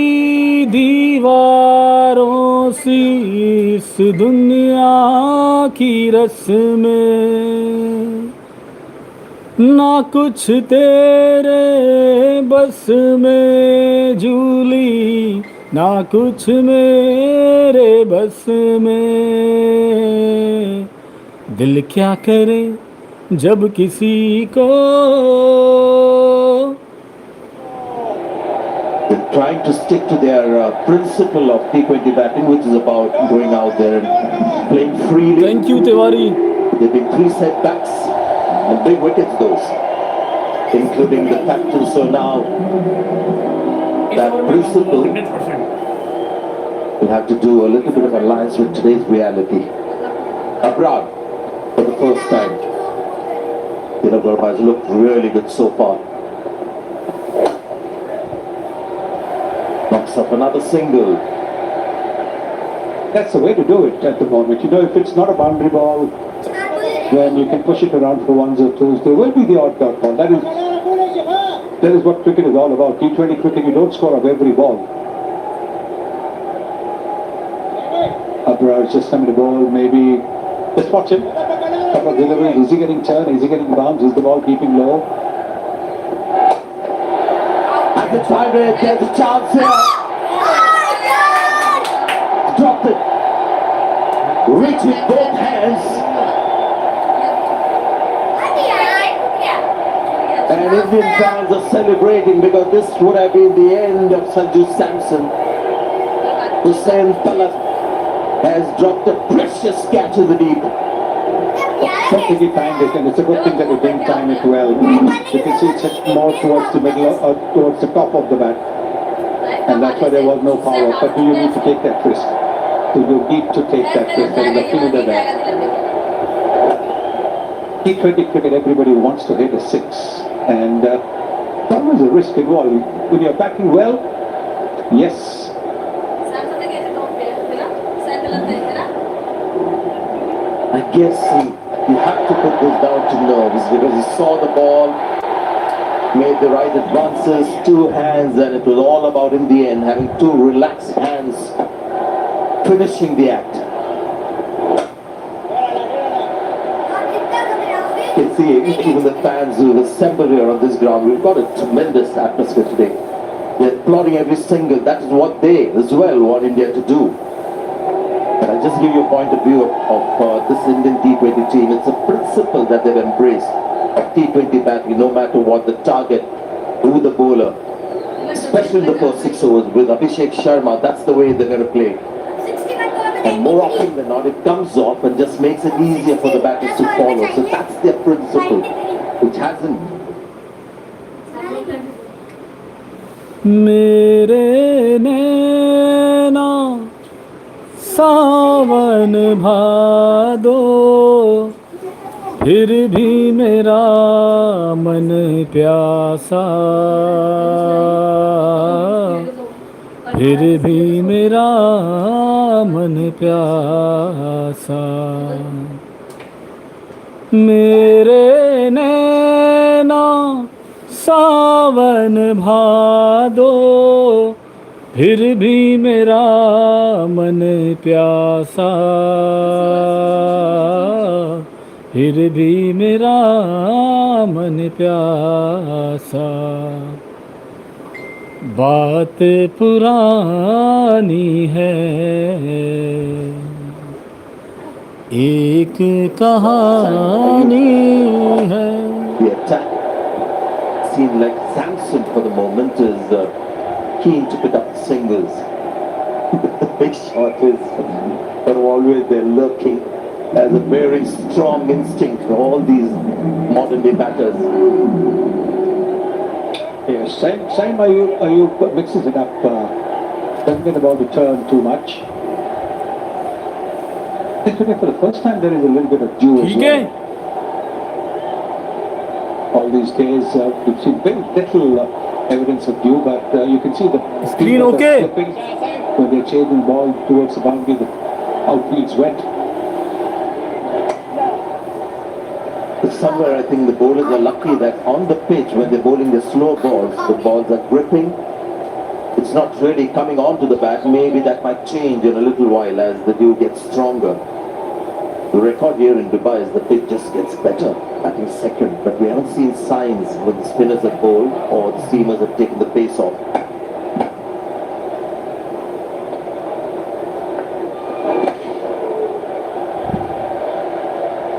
Speaker 5: दीवारों सी इस दुनिया की रस्में, ना कुछ तेरे बस में झूली, ना कुछ मेरे बस में। दिल क्या करे जब किसी को।
Speaker 2: They're trying to stick to their principle of T20 batting, which is about going out there and playing freely.
Speaker 5: Thank you, Tiwari.
Speaker 2: There have been 3 setbacks and big wickets those, including the captain. So now that principle will have to do a little bit of alliance with today's reality. Abroad, for the first time, Dilwale has looked really good so far.
Speaker 7: of another single.
Speaker 2: That's the way to do it at the moment. You know, if it's not a boundary ball, then you can push it around for ones or twos. There will be the odd dot ball. That is what cricket is all about. T20 cricket, you don't score off every ball. Antara is just coming to ball, maybe. Just watch him. Couple of deliveries. Is he getting turn? Is he getting bounce? Is the ball keeping low?
Speaker 7: At the time, there's a chance here. Drop it. Reach with both hands. And Indian fans are celebrating because this would have been the end of Sanju Samson. Hussain Talab has dropped a precious catch in the deep.
Speaker 2: Something he timed it, and it's a good thing that he didn't time it well. You can see it's more towards the middle or towards the top of the bat. And that's why there was no power. But do you need to take that risk? Do you need to take that risk? There is a fielder there. T20 cricket, everybody wants to hit a six. And there's always a risk involved. When you're backing well, yes.
Speaker 7: I guess you have to put this down to nerves because he saw the ball, made the right advances, two hands, and it was all about in the end having two relaxed hands finishing the act. You can see even the fans who assemble here on this ground, we've got a tremendous atmosphere today. They're applauding every single, that is what they as well want India to do. And I just give you a point of view of this Indian T20 team. It's a principle that they've embraced of T20 batting, no matter what the target, who the bowler, especially in the first 6 overs with Abhishek Sharma. That's the way they're going to play. And more often than not, it comes off and just makes it easier for the batters to follow. So that's their principle, which hasn't.
Speaker 5: मेरे नैना सावन भादो फिर भी मेरा मन प्यासा फिर भी मेरा मन प्यासा मेरे नैना सावन भादो फिर भी मेरा मन प्यासा फिर भी मेरा मन प्यासा बात पुरानी है एक कहानी है.
Speaker 7: The attack seemed like Samson for the moment is keen to pick up the singles. The big shot is but always they're lurking as a very strong instinct for all these modern day batters.
Speaker 2: Yes, same are you mixes it up, doesn't get about to turn too much. Today for the first time there is a little bit of dew as well. All these days you've seen very little evidence of dew, but you can see the
Speaker 5: Screen okay?
Speaker 2: When they're chasing the ball towards the boundary, the outfield's wet.
Speaker 7: Somewhere I think the bowlers are lucky that on the pitch when they're bowling the slow balls, the balls are gripping. It's not really coming onto the bat. Maybe that might change in a little while as the dew gets stronger. The record here in Dubai is the pitch just gets better, batting second, but we haven't seen signs when the spinners have bowled or the seamers have taken the pace off.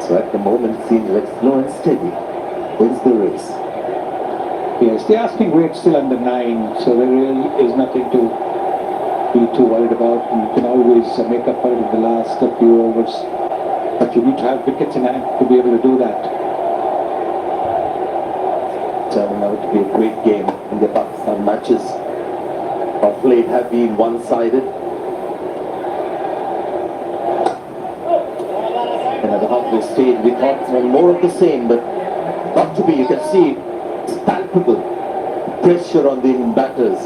Speaker 7: So at the moment it seems like slow and steady wins the race.
Speaker 2: Yes, the asking rate's still under 9, so there really is nothing to be too worried about. You can always make up for it in the last few overs, but you need to have wickets in hand to be able to do that.
Speaker 7: Turning out to be a great game in the Pakistan matches. Of late have been one-sided. And at the halfway stage we thought more of the same, but not to be. You can see it's palpable pressure on the batters.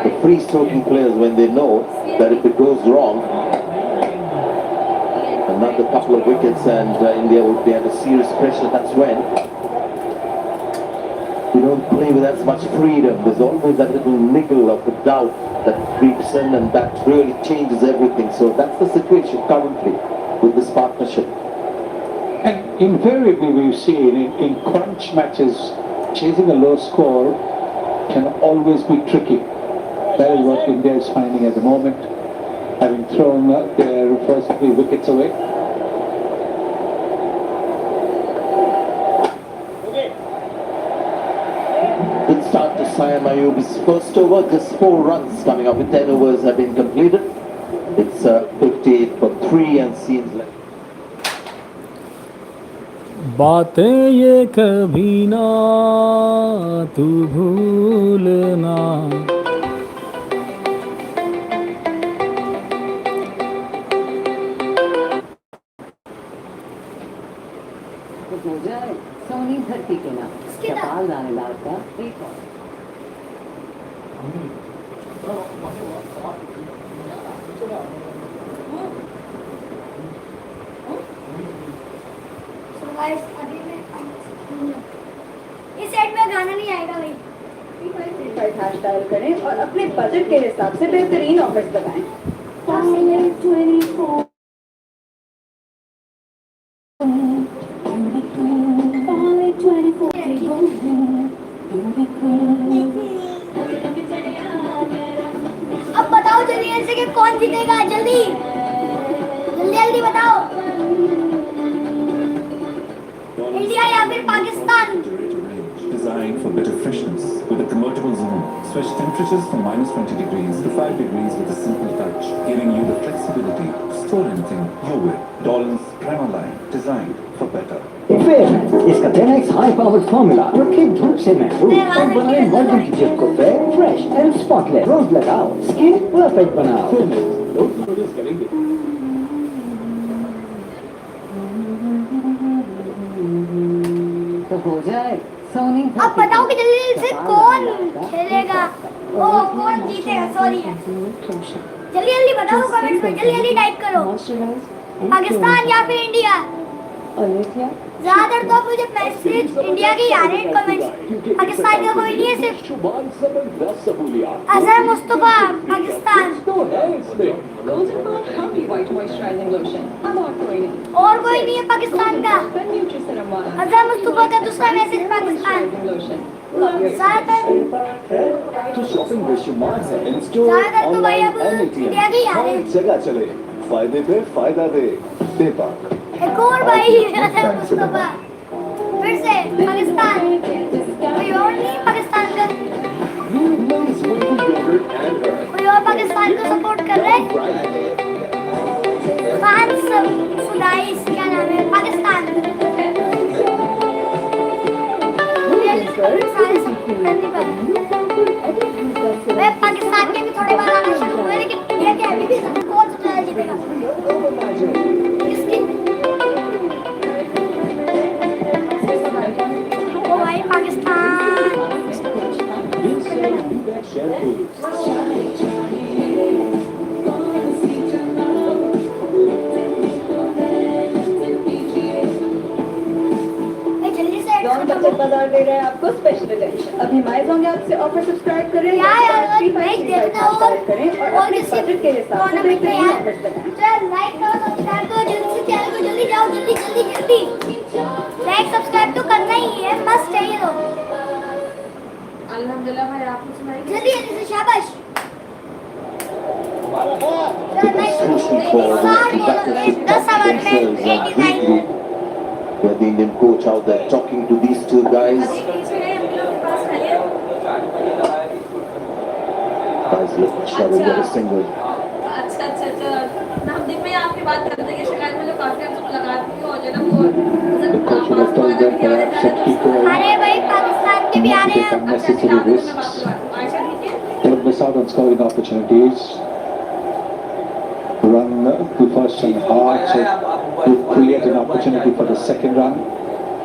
Speaker 7: The free-stroking players, when they know that if it goes wrong, another couple of wickets and India would be under serious pressure. That's when you don't play with as much freedom. There's always that little niggle of a doubt that creeps in, and that really changes everything. So that's the situation currently with this partnership.
Speaker 2: And invariably we've seen in crunch matches, chasing a low score can always be tricky. That is what India is finding at the moment, having thrown their first 3 wickets away.
Speaker 7: Good start to Siam Ayub's first over, just 4 runs coming up with 10 overs have been completed. It's 58 for 3 and seems like
Speaker 5: बातें ये कभी ना तू भूलना,
Speaker 11: हो जाए सोनी धरती के नाम कपाल दानेदार का एक और
Speaker 12: अभी मैं इस साइड में गाना नहीं आएगा भाई।
Speaker 9: हैश डायल करें और अपने बजट के हिसाब से बेहतरीन ऑफर्स लगाएं।
Speaker 12: अब बताओ जल्दी से कि कौन जीतेगा, जल्दी जल्दी जल्दी बताओ, इंडिया या फिर Pakistan.
Speaker 3: Designed for better freshness with a convertible zone. Switch temperatures from -20 degrees to 5 degrees with a simple touch, giving you the flexibility to store anything you will. Dolan's Primer Line, designed for better.
Speaker 11: इसका 10x high powered formula रखे धूप से महफूज और बनाए modern kitchen को fair, fresh and spotless. रोज लगाओ, skin perfect बनाओ। तो हो जाए सोनी।
Speaker 12: अब बताओ कि जल्दी से कौन खेलेगा, ओ कौन जीतेगा, सॉरी जल्दी जल्दी बताओ कमेंट्स में, जल्दी जल्दी टाइप करो, पाकिस्तान या फिर इंडिया। ज्यादातर तो मुझे मैसेज इंडिया के आ रहे हैं कमेंट्स, पाकिस्तान का कोई नहीं है, सिर्फ अजहर मुस्तफा पाकिस्तान और कोई नहीं है पाकिस्तान का। अजहर मुस्तफा का दूसरा मैसेज पाकिस्तान। ज्यादातर तो भाई अब इंडिया के ही आ रहे हैं।
Speaker 3: जगह चले, फायदे पे फायदा दे, बेबाक।
Speaker 12: एक और भाई अजहर मुस्तफा, फिर से पाकिस्तान, कोई और नहीं पाकिस्तान का, कोई और पाकिस्तान को सपोर्ट कर रहे हैं। सुदाइस क्या नाम है पाकिस्तान। मैं पाकिस्तान के भी थोड़े बार आना शुरू हुए, लेकिन ये क्या अभी भी कौन सा मैच जीतेगा ओ भाई पाकिस्तान।
Speaker 9: बाजार दे रहे हैं आपको स्पेशल एडिशन। अभी माइजोंगे आपसे ऑफर सब्सक्राइब करें करें और किसी बजट के हिसाब से बेहतरीन ऑफर्स लगाएं।
Speaker 12: लाइक करो, सब्सक्राइब करो, जल्दी से चैनल को जल्दी जाओ, जल्दी जल्दी जल्दी लाइक सब्सक्राइब तो करना ही है, मस्त चाहिए तो। अल्हम्दुलिल्लाह भाई आपको सुनाई जल्दी जल्दी से शाबाश।
Speaker 7: The Indian coach out there talking to these two guys. Guys look sure to get a single.
Speaker 13: अच्छा हम दिन में आपकी बात कर देंगे, शिकायत में जो काफी हमको लगाती है और जनम को
Speaker 2: The coach will have told them perhaps that people
Speaker 12: अरे भाई पाकिस्तान के भी आ रहे हैं।
Speaker 2: unnecessary risks, don't miss out on scoring opportunities. Run the first one hard, so you create an opportunity for the second run.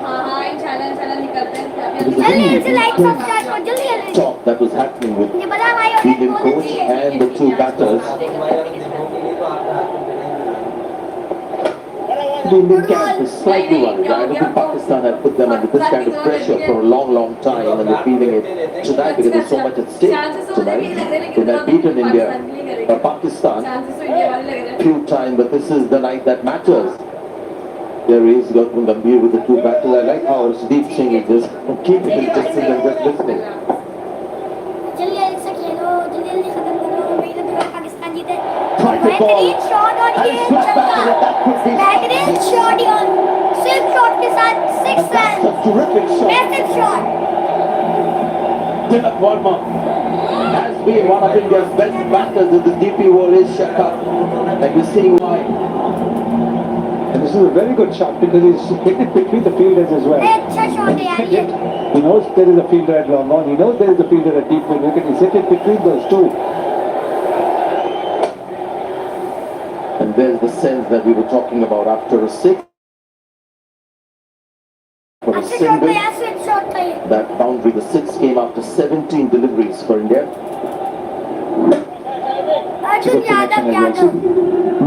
Speaker 13: हाँ इन channel निकलते हैं।
Speaker 12: जल्दी से लाइक सब्सक्राइब करो, जल्दी जल्दी।
Speaker 7: Top that was happening with
Speaker 12: मुझे पता है हमारी
Speaker 7: the
Speaker 12: ऑडियंस
Speaker 7: Indian
Speaker 12: बहुत
Speaker 7: coach
Speaker 12: अच्छी है
Speaker 7: and the two batters. The Indian camp is slightly worried. I don't think Pakistan had put them under this kind of pressure for a long, long time, and they're feeling it tonight because there's so much at stake tonight. They have beaten India or Pakistan few times, but this is the night that matters. There he is, Gautam Gambhir with the two batters. I like how Arijit Singh is just keeping his distance and just listening.
Speaker 12: जल्दी ऐसा खेलो जल्दी खत्म करो मेहनत करो पाकिस्तान जीते
Speaker 7: Tried to ball.
Speaker 12: बेहतरीन shot और ये बेहतरीन शॉट और सिर्फ शॉट के साथ 6
Speaker 7: That's a terrific shot.
Speaker 12: Massive shot
Speaker 7: Tilak Verma has been one of India's best batters in the DP World Asia Cup. And we're seeing why.
Speaker 2: And this is a very good shot because he's hit it between the fielders as well.
Speaker 12: अच्छा shot है यार ये
Speaker 2: He knows there is a fielder at long on. He knows there is a fielder at deep mid wicket. He's hit it between those two.
Speaker 7: And there's the sense that we were talking about after a six. For a
Speaker 12: अच्छा shot
Speaker 7: single,
Speaker 12: है यार switch shot था ये
Speaker 7: that boundary, the six came after 17 deliveries for India.
Speaker 12: Arjun Yadav Yadav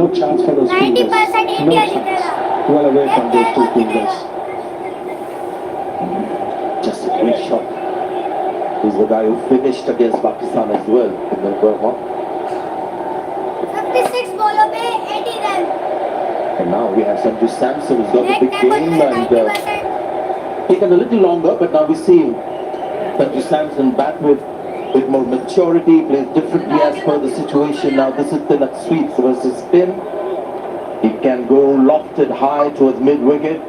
Speaker 2: No chance for those
Speaker 12: 90%
Speaker 2: fielders.
Speaker 12: India
Speaker 2: No
Speaker 12: जीतेगा
Speaker 2: chance. Well away from those two fielders.
Speaker 7: Just a great shot. He's the guy who finished against Pakistan as well. Verma.
Speaker 12: 56 बॉलों पे 80 run
Speaker 7: And now we have Sanju Samson who's got a big
Speaker 12: next
Speaker 7: game and
Speaker 12: 90%
Speaker 7: taken a little longer, but now we see Sanju Samson bat with more maturity, plays differently as per the situation. Now this is Tilak sweeps versus spin. He can go lofted high towards mid-wicket,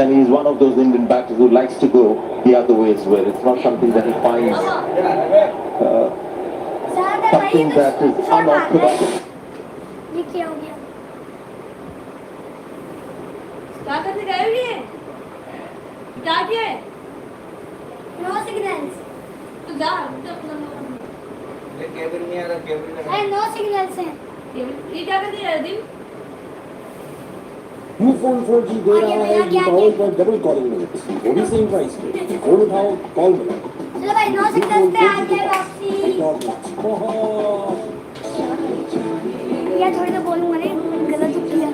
Speaker 7: and he's one of those Indian batters who likes to go the other way as well. It's not something that he finds something that is unorthodox.
Speaker 12: ये क्या हो गया
Speaker 13: क्या करने गए हो ये क्या किया है
Speaker 12: नो सिग्नल्स
Speaker 13: तो जा अपना
Speaker 8: केबल नहीं आ रहा केबल लगा
Speaker 12: अरे नो सिग्नल्स हैं
Speaker 13: ये क्या कर दिया दिन
Speaker 3: You phone 4G दे रहा है you call पर डबल कॉलिंग मिलेगी वो भी सेम प्राइस पे फोन उठाओ कॉल मिलेगा
Speaker 12: चलो भाई नो सिग्नल्स पे आ गया वापसी यार थोड़ी तो बोलूंगा नहीं गलत तो किया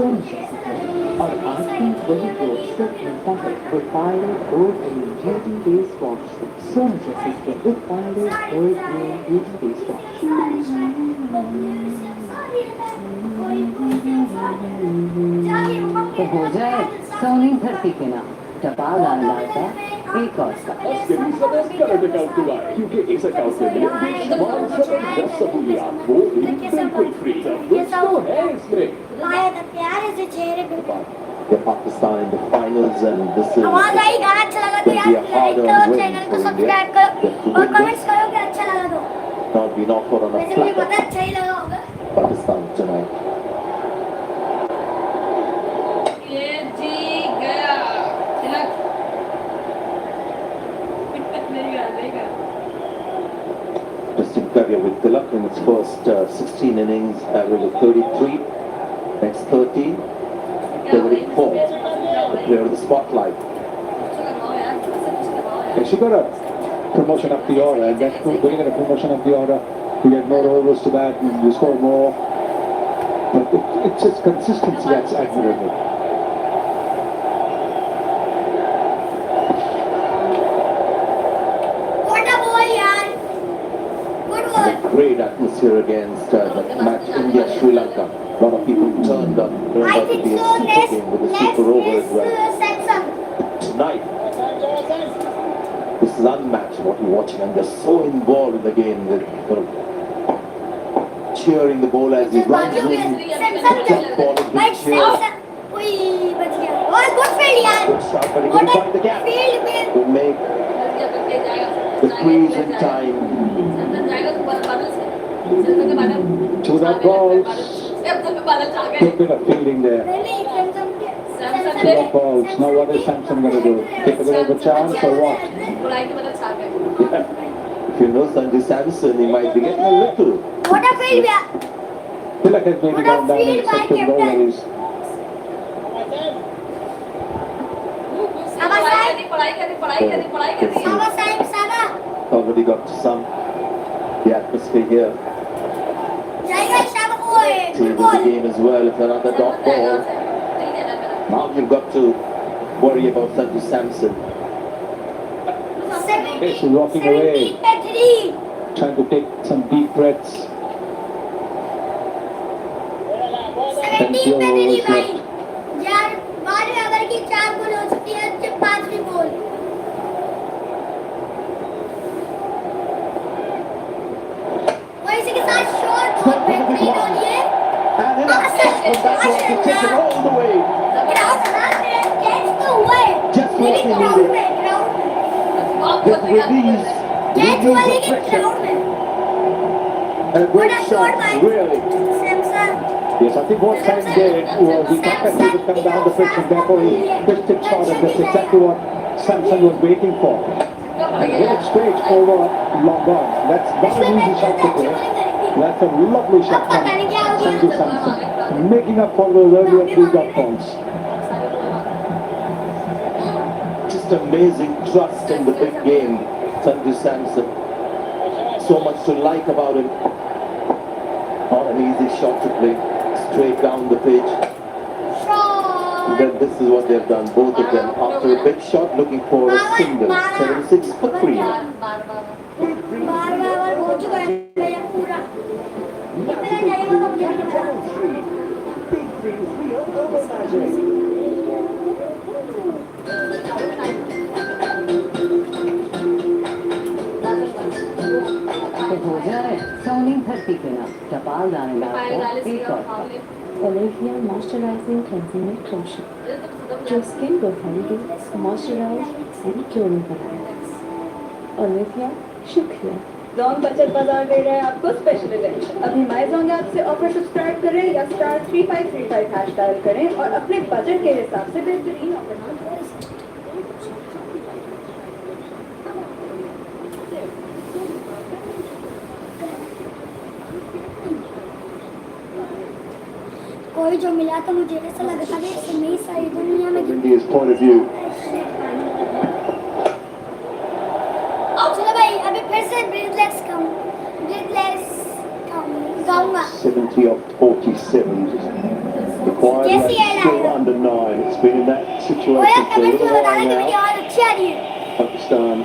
Speaker 11: और आजकल वही दोस्त मिलता है with pilot or a duty based watch. Soon assisted with pilot or a duty based watch. तो हो जाए सोनी धरती के नाम टपाल डालता एक और का
Speaker 3: SKB सदस्य का अकाउंट हुआ है क्योंकि इस अकाउंट से मिलेंगे तमाम जबरदस्त सहूलियात वो भी बिल्कुल फ्री तो है इसमें
Speaker 12: आया था प्यारे से चेहरे पे
Speaker 7: Pakistan in the finals, and this is
Speaker 12: आवाज आई गाना अच्छा लगा तो यार लाइक करो चैनल को सब्सक्राइब करो और कमेंट्स करो कि अच्छा लगा तो
Speaker 7: not been offered on a
Speaker 12: वैसे मुझे पता
Speaker 7: platter.
Speaker 12: अच्छा ही लगा होगा
Speaker 7: Pakistan tonight.
Speaker 13: ये जी गया तिलक मेरी बात देगा
Speaker 7: Interesting career with Tilak in his first 16 innings, average of 33. Next 13, delivering 4. The player of the spotlight.
Speaker 2: And she got a promotion up the order, and then when you get a promotion up the order, you get more overs to bat and you score more. But it's just consistency that's admirable.
Speaker 12: What a ball yaar good ball
Speaker 7: A great atmosphere against the match India-Sri Lanka. A lot of people turned up. Turned
Speaker 12: I
Speaker 7: out to
Speaker 12: think
Speaker 7: be a
Speaker 12: so
Speaker 7: super game with a super over as well.
Speaker 12: section
Speaker 7: Tonight, this is unmatched what we're watching, and they're so involved in the game with sort of cheering the ball as he runs in. Jump ball is being cheered.
Speaker 12: ओए बच गया और good field यार
Speaker 7: Good shot, but he couldn't find the gap.
Speaker 12: Field में
Speaker 7: To make the crease in time.
Speaker 2: Two dot balls. Good bit of fielding there. Two dot balls. Now what is Samson going to do? Take a bit of a chance or what?
Speaker 7: If you know Sanju Samson, he might be getting a little.
Speaker 12: what a field yaar
Speaker 2: Tilak has maybe gone down in second over. He's
Speaker 12: सावा side सावा
Speaker 7: Already got some the atmosphere here.
Speaker 12: जाएगा शाम को है
Speaker 7: Changes the game as well. It's another dot ball. Now you've got to worry about Sanju Samson.
Speaker 2: It's rocking away, trying to take some deep breaths.
Speaker 12: 17 पे तेरी भाई यार 12 over की 4 ball हो चुकी है 5वीं बॉल वैसे के साथ शॉट बहुत बेहतरीन हो रही है
Speaker 7: And in that one, he took it all the way.
Speaker 12: Ground catch तो हुआ है
Speaker 7: Just what
Speaker 12: लेकिन
Speaker 7: he
Speaker 12: ग्राउंड
Speaker 7: needed.
Speaker 12: में
Speaker 7: With release.
Speaker 12: कैच हुआ
Speaker 7: Release of
Speaker 12: लेकिन
Speaker 7: pressure.
Speaker 12: ग्राउंड में
Speaker 7: A
Speaker 12: बड़ा
Speaker 7: great
Speaker 12: शॉट
Speaker 7: shot,
Speaker 12: भाई
Speaker 7: really.
Speaker 12: Samson
Speaker 2: Yes, I think what Sam did was he thought that he would come down the pitch and therefore he pitched it short, and that's exactly what Samson was waiting for. And hit it straight over long on. That's not an easy shot to play. That's a lovely shot from Sanju Samson, making up for those earlier 3 dot balls.
Speaker 7: Just amazing trust in the big game, Sanju Samson. So much to like about him. Not an easy shot to play, straight down the pitch. Then this is what they've done, both of them. After a big shot, looking for a single. 76 for 3.
Speaker 12: बार-बार हो चुका है भैया पूरा कितना time हो गया
Speaker 11: तो हो जाए सोनी धरती पे ना टपाल डालने लगा एक और
Speaker 4: Olivia Moisturizing Cleansing with Lotion जो स्किन को हेल्दी मॉइस्चराइज एंड क्यूरिंग बनाएगा Olivia शुक्रिया
Speaker 9: जोंग बचत बाजार दे रहा है आपको स्पेशल डिस्काउंट अभी माय जोंग ऐप से ऑफर सब्सक्राइब करें या *3535 हैश डायल करें और अपने बजट के हिसाब से बेहतरीन ऑफर
Speaker 12: कोई जो मिला तो मुझे ऐसा लगता है कि मैं सारी दुनिया में
Speaker 2: India's point of view.
Speaker 12: चलो भाई अभी फिर से breathless गाऊंगा
Speaker 2: 70 of 47. The quiet
Speaker 12: Yes,
Speaker 2: rate
Speaker 12: yeah,
Speaker 2: still
Speaker 12: yeah.
Speaker 2: under 9. It's been in that
Speaker 12: ओए
Speaker 2: situation for a
Speaker 12: comments
Speaker 2: little
Speaker 12: में बताना
Speaker 2: while
Speaker 12: कि मेरी
Speaker 2: now.
Speaker 12: आवाज अच्छी आ रही है
Speaker 2: Pakistan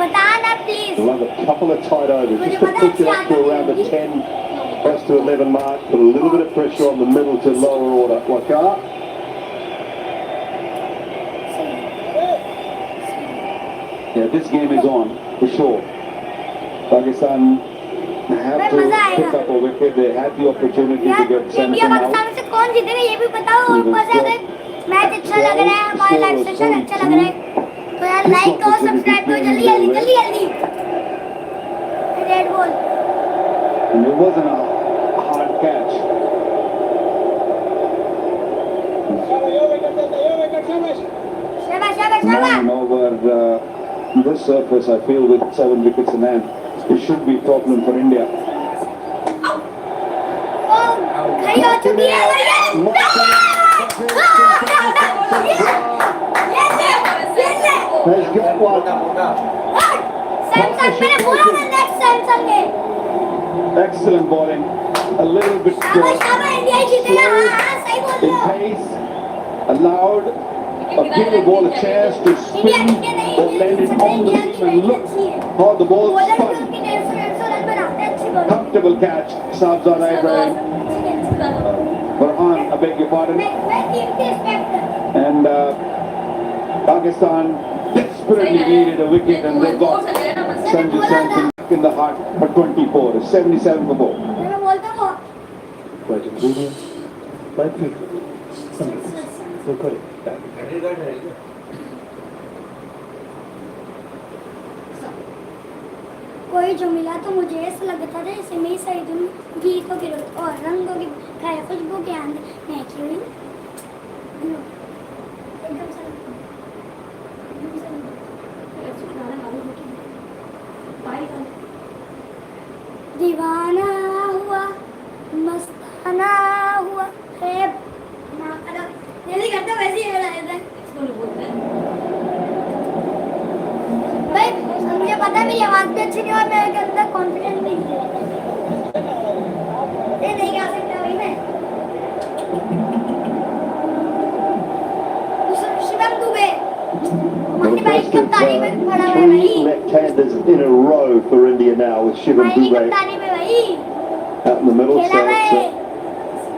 Speaker 12: बताना please
Speaker 2: will have a couple of tight overs
Speaker 12: मुझे
Speaker 2: just to
Speaker 12: पता
Speaker 2: push it
Speaker 12: अच्छी
Speaker 2: up to around the 10, close to 11 mark. Put a little bit of pressure on the middle to lower order. Wakar. Yeah, this game is on for sure. Pakistan have to pick up a wicket. They had the opportunity to get
Speaker 12: India
Speaker 2: Samson out.
Speaker 12: Pakistan से कौन जीतेगा ये भी बताओ और मजा अगर match अच्छा लग रहा है हमारा लाइव सेशन अच्छा लग रहा है तो यार लाइक करो सब्सक्राइब करो जल्दी जल्दी जल्दी जल्दी red ball
Speaker 2: And it wasn't a hard catch.
Speaker 12: शाबाश शाबाश शाबाश
Speaker 2: 9 over this surface, I feel, with 7 wickets in hand. It should be a problem for India.
Speaker 12: खड़ी हो चुकी है और ये
Speaker 2: Let's get one.
Speaker 12: सैमसंग मैंने बोला था नेक्स्ट सैमसंग है
Speaker 2: Excellent bowling. A little bit
Speaker 12: शाबाश शाबाश इंडिया जीतेगा हां सही बोल रहे
Speaker 2: in
Speaker 12: हो
Speaker 2: pace. Allowed give the ball a chance to spin or land it on the seam and look how the ball spun. Comfortable catch. Sabzad Ibrahim. Farhan, I beg your pardon. And Pakistan desperately needed a wicket and they got Sanju Samson in the heart for 24. It's 77 for ball.
Speaker 12: मैं बोलता हूं
Speaker 2: Quite improvement. Quite good. So correct.
Speaker 12: कोई जो मिला तो मुझे ऐसा लगता था जैसे मैं सारी दुनिया गीतों की और रंगों की खाए खुशबू के आंदे मैं क्यों दीवाना हुआ मस्ताना हुआ है ना जल्दी करते वैसे ही लगा देता है पता है मेरी आवाज भी अच्छी नहीं और मेरे अंदर कॉन्फिडेंस नहीं है ये नहीं गा सकता भाई मैं Shivam Dubey
Speaker 7: Well, the first of three left-handers in a row for India now with Shivam Dubey out in the middle. So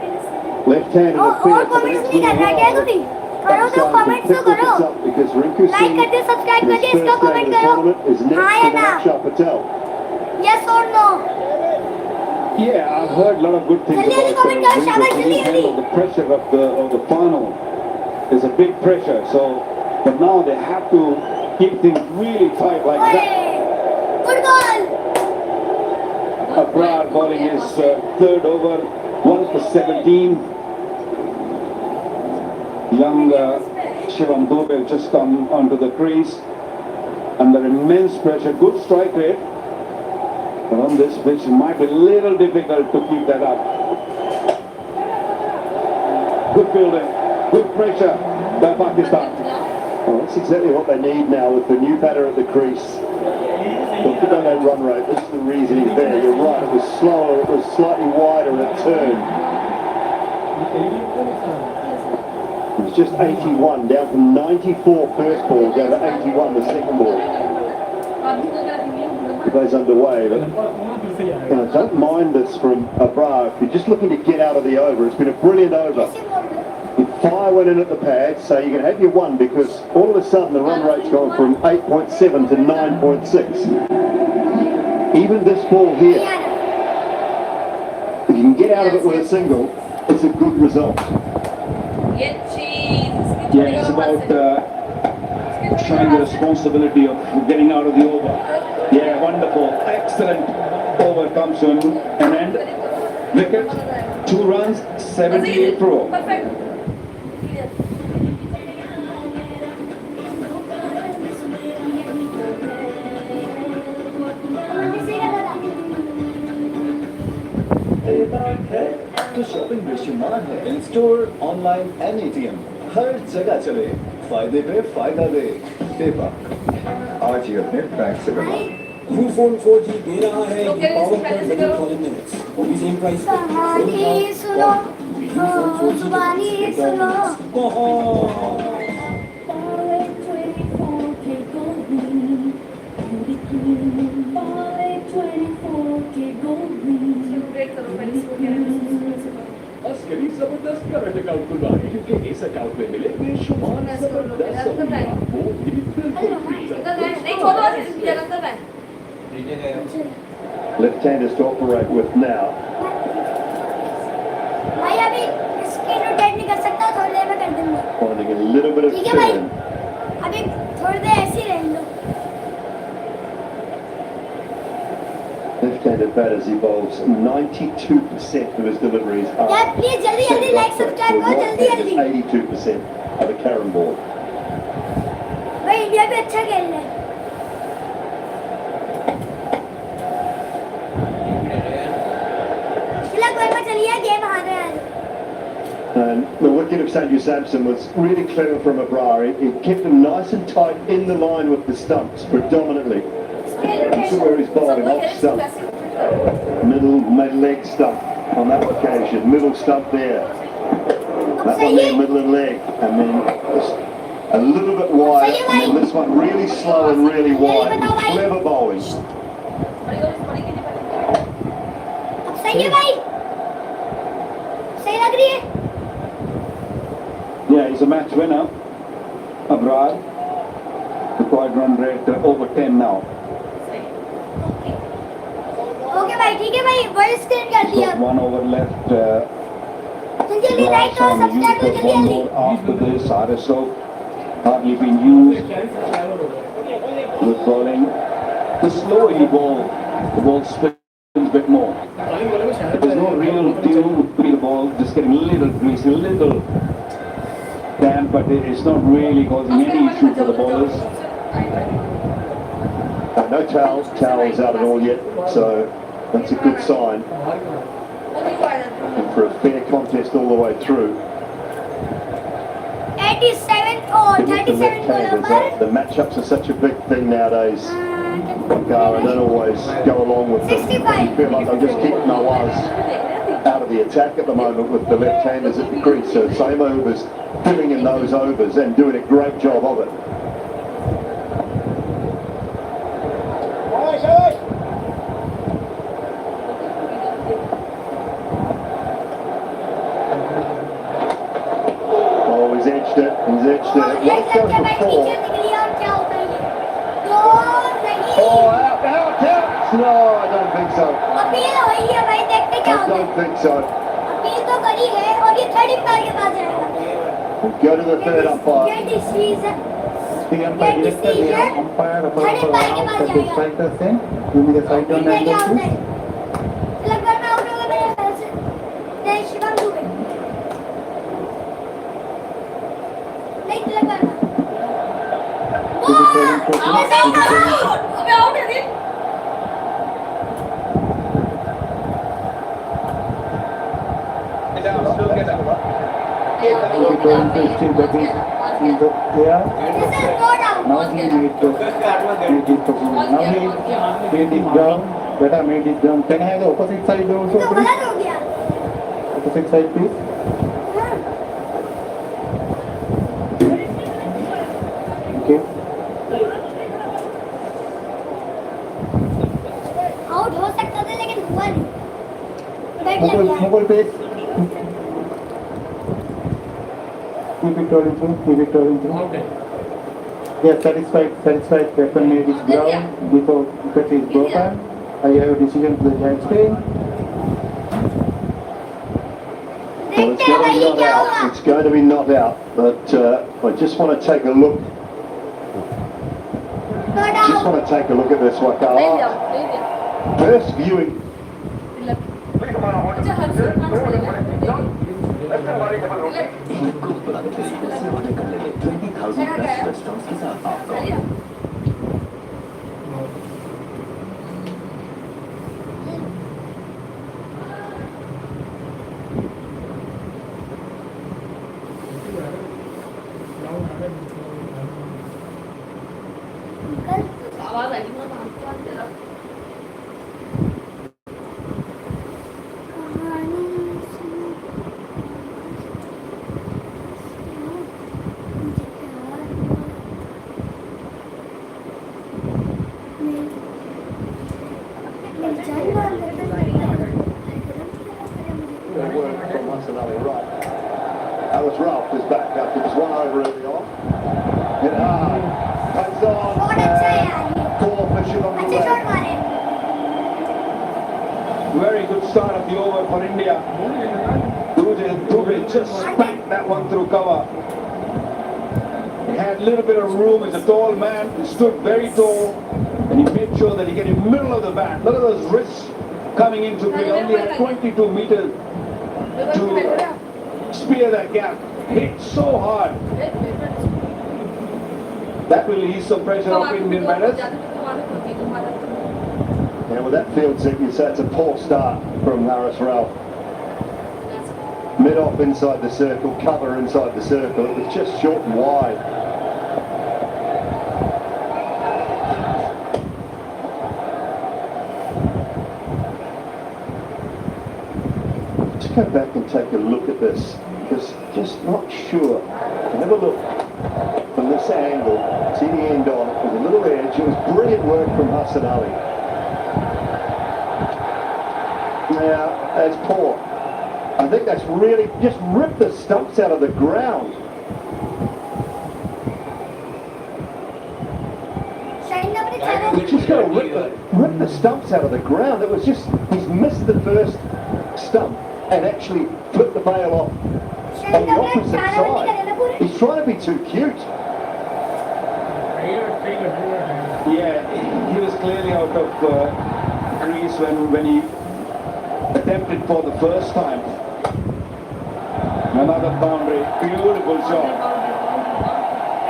Speaker 7: it's left-handed
Speaker 12: और
Speaker 7: affair for the
Speaker 12: comments
Speaker 7: next
Speaker 12: नहीं कर रहा क्या
Speaker 7: little
Speaker 12: तुम
Speaker 7: while.
Speaker 12: करो तो कमेंट्स तो करो
Speaker 7: Because Rinku
Speaker 12: लाइक
Speaker 7: Singh
Speaker 12: कर दियो सब्सक्राइब कर
Speaker 7: in
Speaker 12: दियो
Speaker 7: his
Speaker 12: इसको
Speaker 7: first game
Speaker 12: comment
Speaker 7: of the
Speaker 12: करो
Speaker 7: tournament is next
Speaker 12: हाँ
Speaker 7: to
Speaker 12: या ना
Speaker 7: Akshay Patel.
Speaker 12: यस और no
Speaker 2: Yeah, I've heard a lot of good things
Speaker 12: जल्दी
Speaker 2: about
Speaker 12: जल्दी कमेंट करो शाबाश
Speaker 2: Rinku.
Speaker 12: जल्दी
Speaker 2: He's
Speaker 12: जल्दी
Speaker 2: handled the pressure of the final. There's a big pressure, so but now they have to keep things really tight like that.
Speaker 12: Good ball
Speaker 2: Abrar bowling his third over, 1 for 17. Young Shivam Dubey just come onto the crease under immense pressure. Good strike rate. But on this pitch, it might be a little difficult to keep that up. Good fielding, good pressure by Pakistan.
Speaker 7: Well, that's exactly what they need now with the new batter at the crease. Look at that run rate. This is the reason he's there. You're right. It was slower. It was slightly wider at turn. It was just 81, down from 94 first ball, down to 81 the second ball. It goes underway, but don't mind this from Abrar. If you're just looking to get out of the over, it's been a brilliant over. Fire went in at the pad, so you can have your one because all of a sudden the run rate's gone from 8.7 to 9.6. Even this ball here, if you can get out of it with a single, it's a good result.
Speaker 2: Yeah, it's about showing the responsibility of getting out of the over. Yeah, wonderful, excellent over comes in an end. Wicket, 2 runs, 78 for all.
Speaker 13: Perfect.
Speaker 3: तो shopping बेशुमार है in store online and ATM हर जगह चले फायदे पे फायदा दे Peppa आज ही अपने बैंक से बना
Speaker 14: फोन 4G दे रहा है पावर पर विदिन 12 मिनट्स वो भी सेम प्राइस पे
Speaker 12: कहानी सुनो जुबानी सुनो
Speaker 3: अस्करी जबरदस्त करंट अकाउंट खुलवाएं क्योंकि इस अकाउंट में मिले बेशुमार जबरदस्त वो भी बिल्कुल
Speaker 13: नहीं छोड़ो जगह है
Speaker 7: Left-handers to operate with now.
Speaker 12: भाई अभी स्क्रीन रोटेट नहीं कर सकता थोड़ी देर में कर दूंगा
Speaker 7: Finding a little bit of
Speaker 12: ठीक है भाई
Speaker 7: turn.
Speaker 12: अभी थोड़ी देर ऐसे ही रहने दो
Speaker 7: Left-handed batters, he bowls 92% of his deliveries are.
Speaker 12: यार प्लीज जल्दी जल्दी लाइक सब्सक्राइब करो जल्दी जल्दी
Speaker 7: 82% of a carrom ball.
Speaker 12: भाई इंडिया भी अच्छा खेल रहा है चलो कोई मत चलिए गेम हार रहे हैं
Speaker 7: And the wicket of Sanju Samson was really clever from Abrar. He kept him nice and tight in the line with the stumps predominantly. This is where he's bowling off stump. Middle leg stump on that occasion. Middle stump there. That one there, middle and leg. And then just a little bit wide. And then this one really slow and really wide. Clever bowling.
Speaker 12: सही है भाई सही लग रही है
Speaker 2: Yeah, he's a match winner. Abrar. Required run rate over 10 now.
Speaker 12: Okay भाई ठीक है भाई वर्ल्ड स्क्रीन कर दिया
Speaker 2: Got 1 over left.
Speaker 12: जल्दी लाइक करो सब्सक्राइब करो जल्दी
Speaker 2: One
Speaker 12: जल्दी
Speaker 2: more after this. RSO hardly been used. Good bowling. The slower he bowls, the ball spins a bit more. There's no real deal with the ball, just getting a little greasy, a little damp, but it's not really causing any issue for the bowlers.
Speaker 7: No towels out at all yet, so that's a good sign. And for a fair contest all the way through.
Speaker 12: 87 और
Speaker 7: With the
Speaker 12: 37
Speaker 7: left-handers, the matchups are such a big thing nowadays. I don't always go along with them. I feel like I'm just keeping my wires out of the attack at the moment with the left-handers at the crease. So same overs, filling in those overs and doing a great job of it. Oh, he's edged it. He's edged it. Won't go for four. Oh, out. No, I don't think so.
Speaker 12: Appeal हुई है भाई, देखते क्या
Speaker 7: I
Speaker 12: होता है।
Speaker 7: don't think so.
Speaker 12: Appeal तो करी है और ये थर्ड अंपायर के पास जाएगा।
Speaker 7: Go to the third umpire.
Speaker 12: Get decision.
Speaker 2: The umpire director, the umpire about the striker say, give me the side on
Speaker 12: देखते क्या
Speaker 2: and
Speaker 12: होता है। लगभग मैं आउट हो गया मेरे ख्याल से। नहीं शिवम दुबे। नहीं लगभग।
Speaker 13: अबे आउट है रे।
Speaker 2: still that is in the there. Now he made it position. Now he made it down. Better made it down. Can I have the opposite side also, please? Opposite side, please. Okay.
Speaker 12: Out हो सकता था लेकिन हुआ नहीं।
Speaker 2: Mobile please. Keep it rolling through. Keep it rolling through.
Speaker 5: Okay.
Speaker 2: Yes, satisfied. Weapon made is ground before wicket is broken. I have a decision to the giant screen.
Speaker 7: Well, it's going to be not out. It's going to be not out. But I just want to take a look. Just want to take a look at this, Waka. First viewing.
Speaker 13: आवाज आई ना बात तेरा
Speaker 7: Alice Ralph is back up. It was one over early on. Hit hard. Pays on. Four fishing on the left.
Speaker 1: Very good start of the over for India. Dubey just spanked that one through cover. He had a little bit of room. He's a tall man. He stood very tall. And he made sure that he get in the middle of the bat. Look at those wrists coming into play. Only had 22 meters to spear that gap. Hit so hard. That will ease some pressure off Indian batters.
Speaker 7: Yeah, with that field sickness, that's a poor start from Harris Ralph. Mid-off inside the circle, cover inside the circle. It was just short and wide. Let's go back and take a look at this, because just not sure. Have a look from this angle. See the end on it with a little edge. It was brilliant work from Hassan Ali. Yeah, that's poor. I think that's really just ripped the stumps out of the ground. He's just got to rip the stumps out of the ground. It was just, he's missed the first stump and actually flipped the bail off on the opposite side. He's trying to be too cute.
Speaker 1: Yeah, he was clearly out of crease when he attempted for the first time. Another boundary, beautiful shot.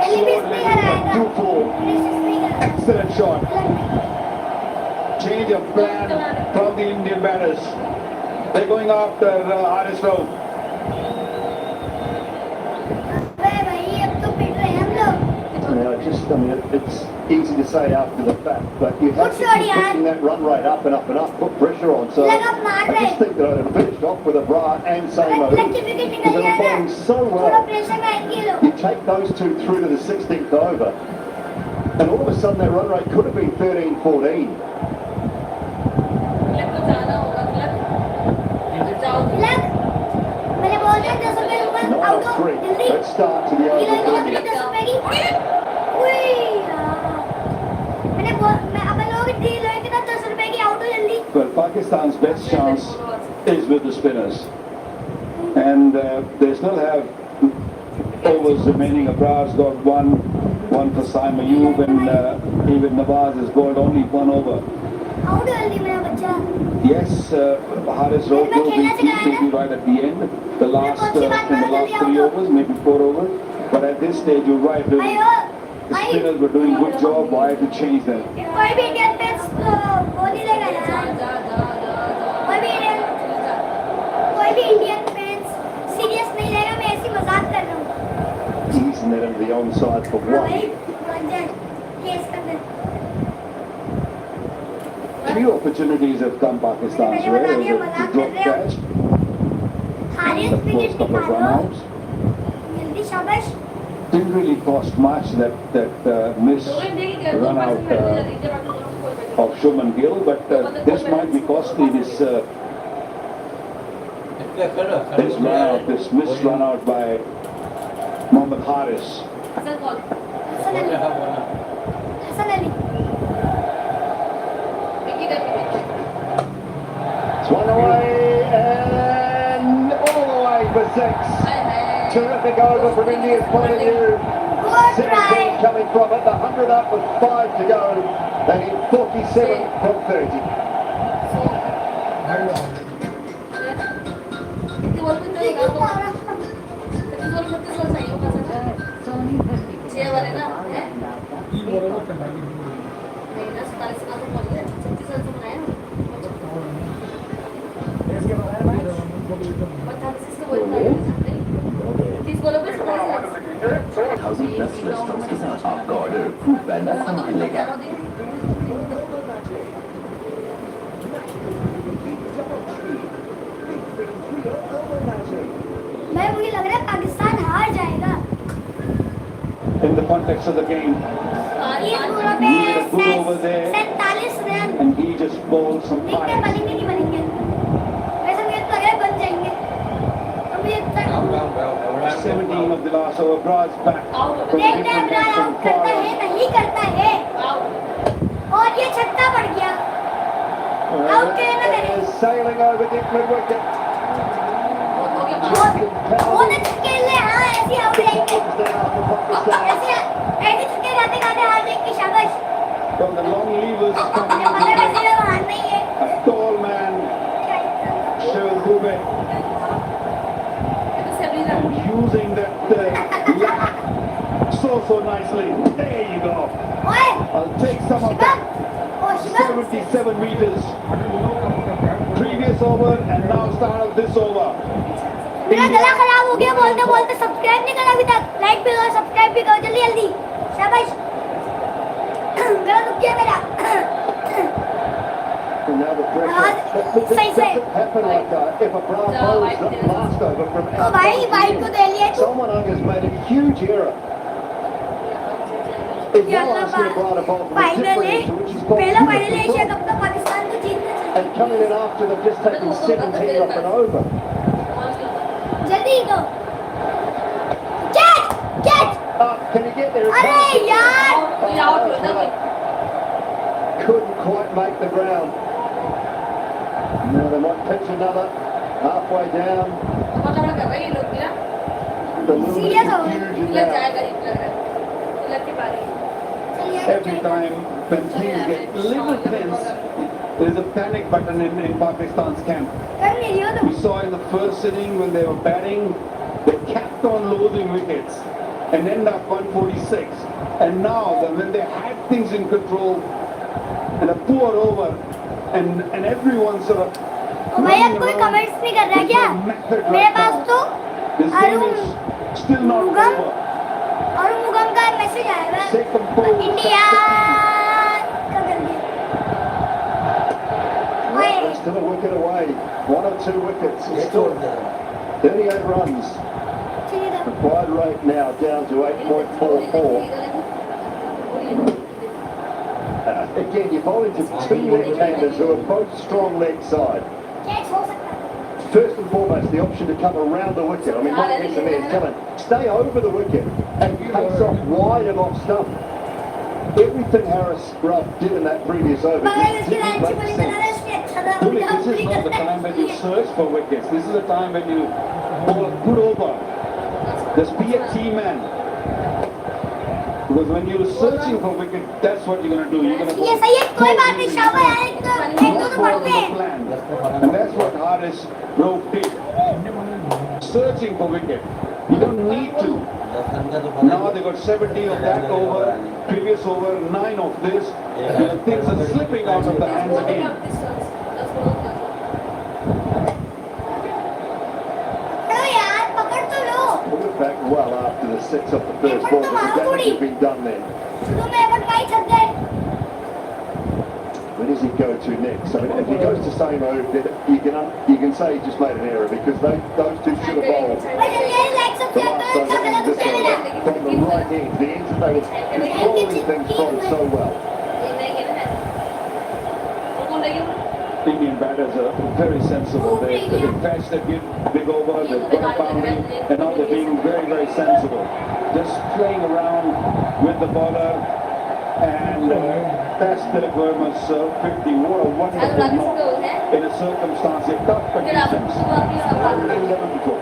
Speaker 1: Slowed leg 2-4. Excellent shot. Change of plan from the Indian batters. They're going after Harris Ralph.
Speaker 7: Yeah, I mean,
Speaker 3: easy to say after the fact, but you have to keep pushing that run rate up and up and up, put pressure on. So I just think that I'd have finished off with a bra and Samo because they were playing so well. You take those two through to the 16th over, and all of a sudden their run rate could have been 13-14. Not a freak. Let's start to the But Pakistan's best chance is with the spinners. And they still have overs remaining. Abrar's got one for Saim Ayub, and even Nawaz has bowled only one over. Yes, Haris Rowe will be right at the end, the last in the last 3 overs, maybe 4 overs. But at this stage, you're right, the spinners were doing a good job. Why to change them? He's net on the onside for one. Few opportunities have come Pakistan's way to drop catch. And of course, couple of run-outs. Didn't really cost much that miss run-out of Shuman Gill, but this might be costly. This missed run-out by Mohammad Haris. It's one away and all the way for 6. Terrific over from India's point of view. 17 coming from it, the 100 up with 5 to go. They need 47 from 30.
Speaker 7: आपका order खूब पहला मिलेगा।
Speaker 12: मुझे लग रहा है पाकिस्तान हार जाएगा।
Speaker 3: In the context of the game, he had a good over there, and he just bowled some fire. 17 of the last over, Brad's back.
Speaker 12: नहीं करता है और ये छक्का पड़ गया। आउट करे ना करे।
Speaker 3: Sailing over the wicket.
Speaker 12: वो तो छक्के ले हाँ ऐसी आउट जाएंगे। ऐसे छक्के गाते गाते हार जाएंगे शाबाश।
Speaker 3: From the long levers coming in. A tall man, Sheryl Dubey. Using that so nicely. There you go. I'll take some of that. 77 meters. Previous over and now start of this over.
Speaker 12: मेरा गला खराब हो गया बोलते बोलते। Subscribe नहीं करा अभी तक। लाइक भी करो, सब्सक्राइब भी करो, जल्दी जल्दी। शाबाश। गला दुख गया मेरा।
Speaker 3: And now the pressure. Doesn't happen like that. If a Brown bowls the last over from outside, someone has made a huge error. If you're asking a Brown ball from a different which is called and coming in after they've just taken 17 off an over.
Speaker 12: जल्दी दो। Catch! Catch!
Speaker 3: Can you get there?
Speaker 12: अरे यार!
Speaker 3: Couldn't quite make the ground. Now they might pitch another halfway down. The little bit of confusion now. Every time when things get a little tense, there's a panic button in Pakistan's camp. We saw in the first inning when they were batting, they kept on losing wickets and ended up 146. And now when they had things in control and a poor over and everyone sort of
Speaker 12: भैया कोई comments नहीं कर रहा क्या? मेरे पास तो अरुण मुगम का message आया है। India
Speaker 3: Right, still a wicket away. 1 or 2 wickets. It's still 38 runs. Required rate now down to 8.44. Again, you're bowling to 2 left-handers who are both strong leg side. First and foremost, the option to come around the wicket. I mean, what makes the man coming? Stay over the wicket and pace off wide and off stump. Everything Harris Ruff did in that previous over just didn't make sense.
Speaker 2: Truly, this is not the time when you search for wickets. This is the time when you bowl a good over. Just be a team man. Because when you're searching for wicket, that's what you're going to do. You're going to
Speaker 12: ये सही है कोई बात नहीं शाबाश यार एक दो तो पढ़ते हैं
Speaker 2: plan. And that's what Harris Ruff did. Searching for wicket. You don't need to. Now they got 70 of that over, previous over, 9 of this. Things are slipping out of the hands again.
Speaker 3: Put it back well after the 6 of the first ball. The damage has been done there. Where does he go to next? I mean, if he goes to same move, then you can say he just made an error because those two should have bowled. The last over and this over from the right end, the ends they were controlling things from so well.
Speaker 2: Indian batters are very sensible. They catch the big over, they've got a boundary, and now they're being very, very sensible. Just playing around with the bowler, and that's Tilak Verma's 50. What a wonderful knock in a circumstance, a tough conditions. 11 to
Speaker 8: 4.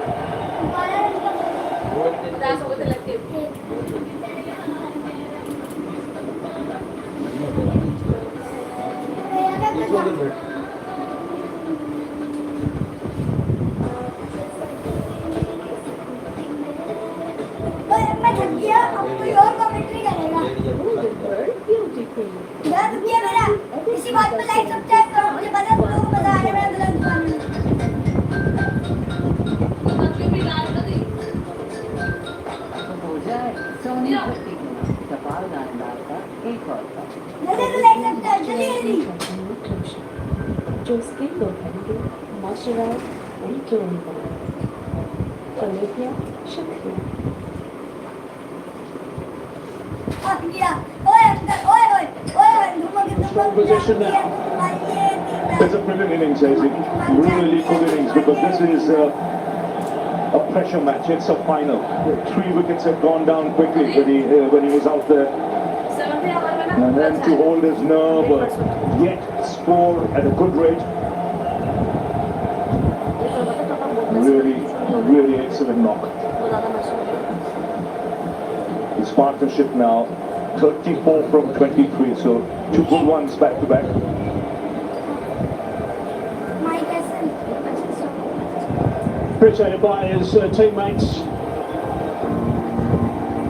Speaker 12: मैं थक गया अब कोई और commentary करेगा यार रुकिए मेरा इसी बात पे लाइक सब्सक्राइब करो मुझे पता है तुम लोगों को मजा आने वाला गलत दुकान में
Speaker 15: हो जाए सोनी भट्टी कपाल दानदार का एक और
Speaker 12: जल्दी लाइक सब्सक्राइब जल्दी
Speaker 4: जो स्किन को हेल्दी मॉइस्चराइज एंड क्योरिंग करेगा कलेक्टिया शक्ति
Speaker 1: Strong position now. It's a brilliant innings, Arijit. Really good innings because this is a pressure match. It's a final. 3 wickets have gone down quickly when he was out there. And then to hold his nerve, yet score at a good rate. Really, really excellent knock. His partnership now 34 from 23, so 2 good ones back to back. Appreciated by his teammates.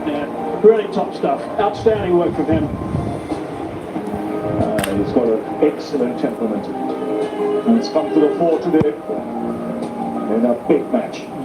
Speaker 1: Yeah, really top stuff. Outstanding work from him. He's got an excellent temperament. And it's come to the fore today in a big match.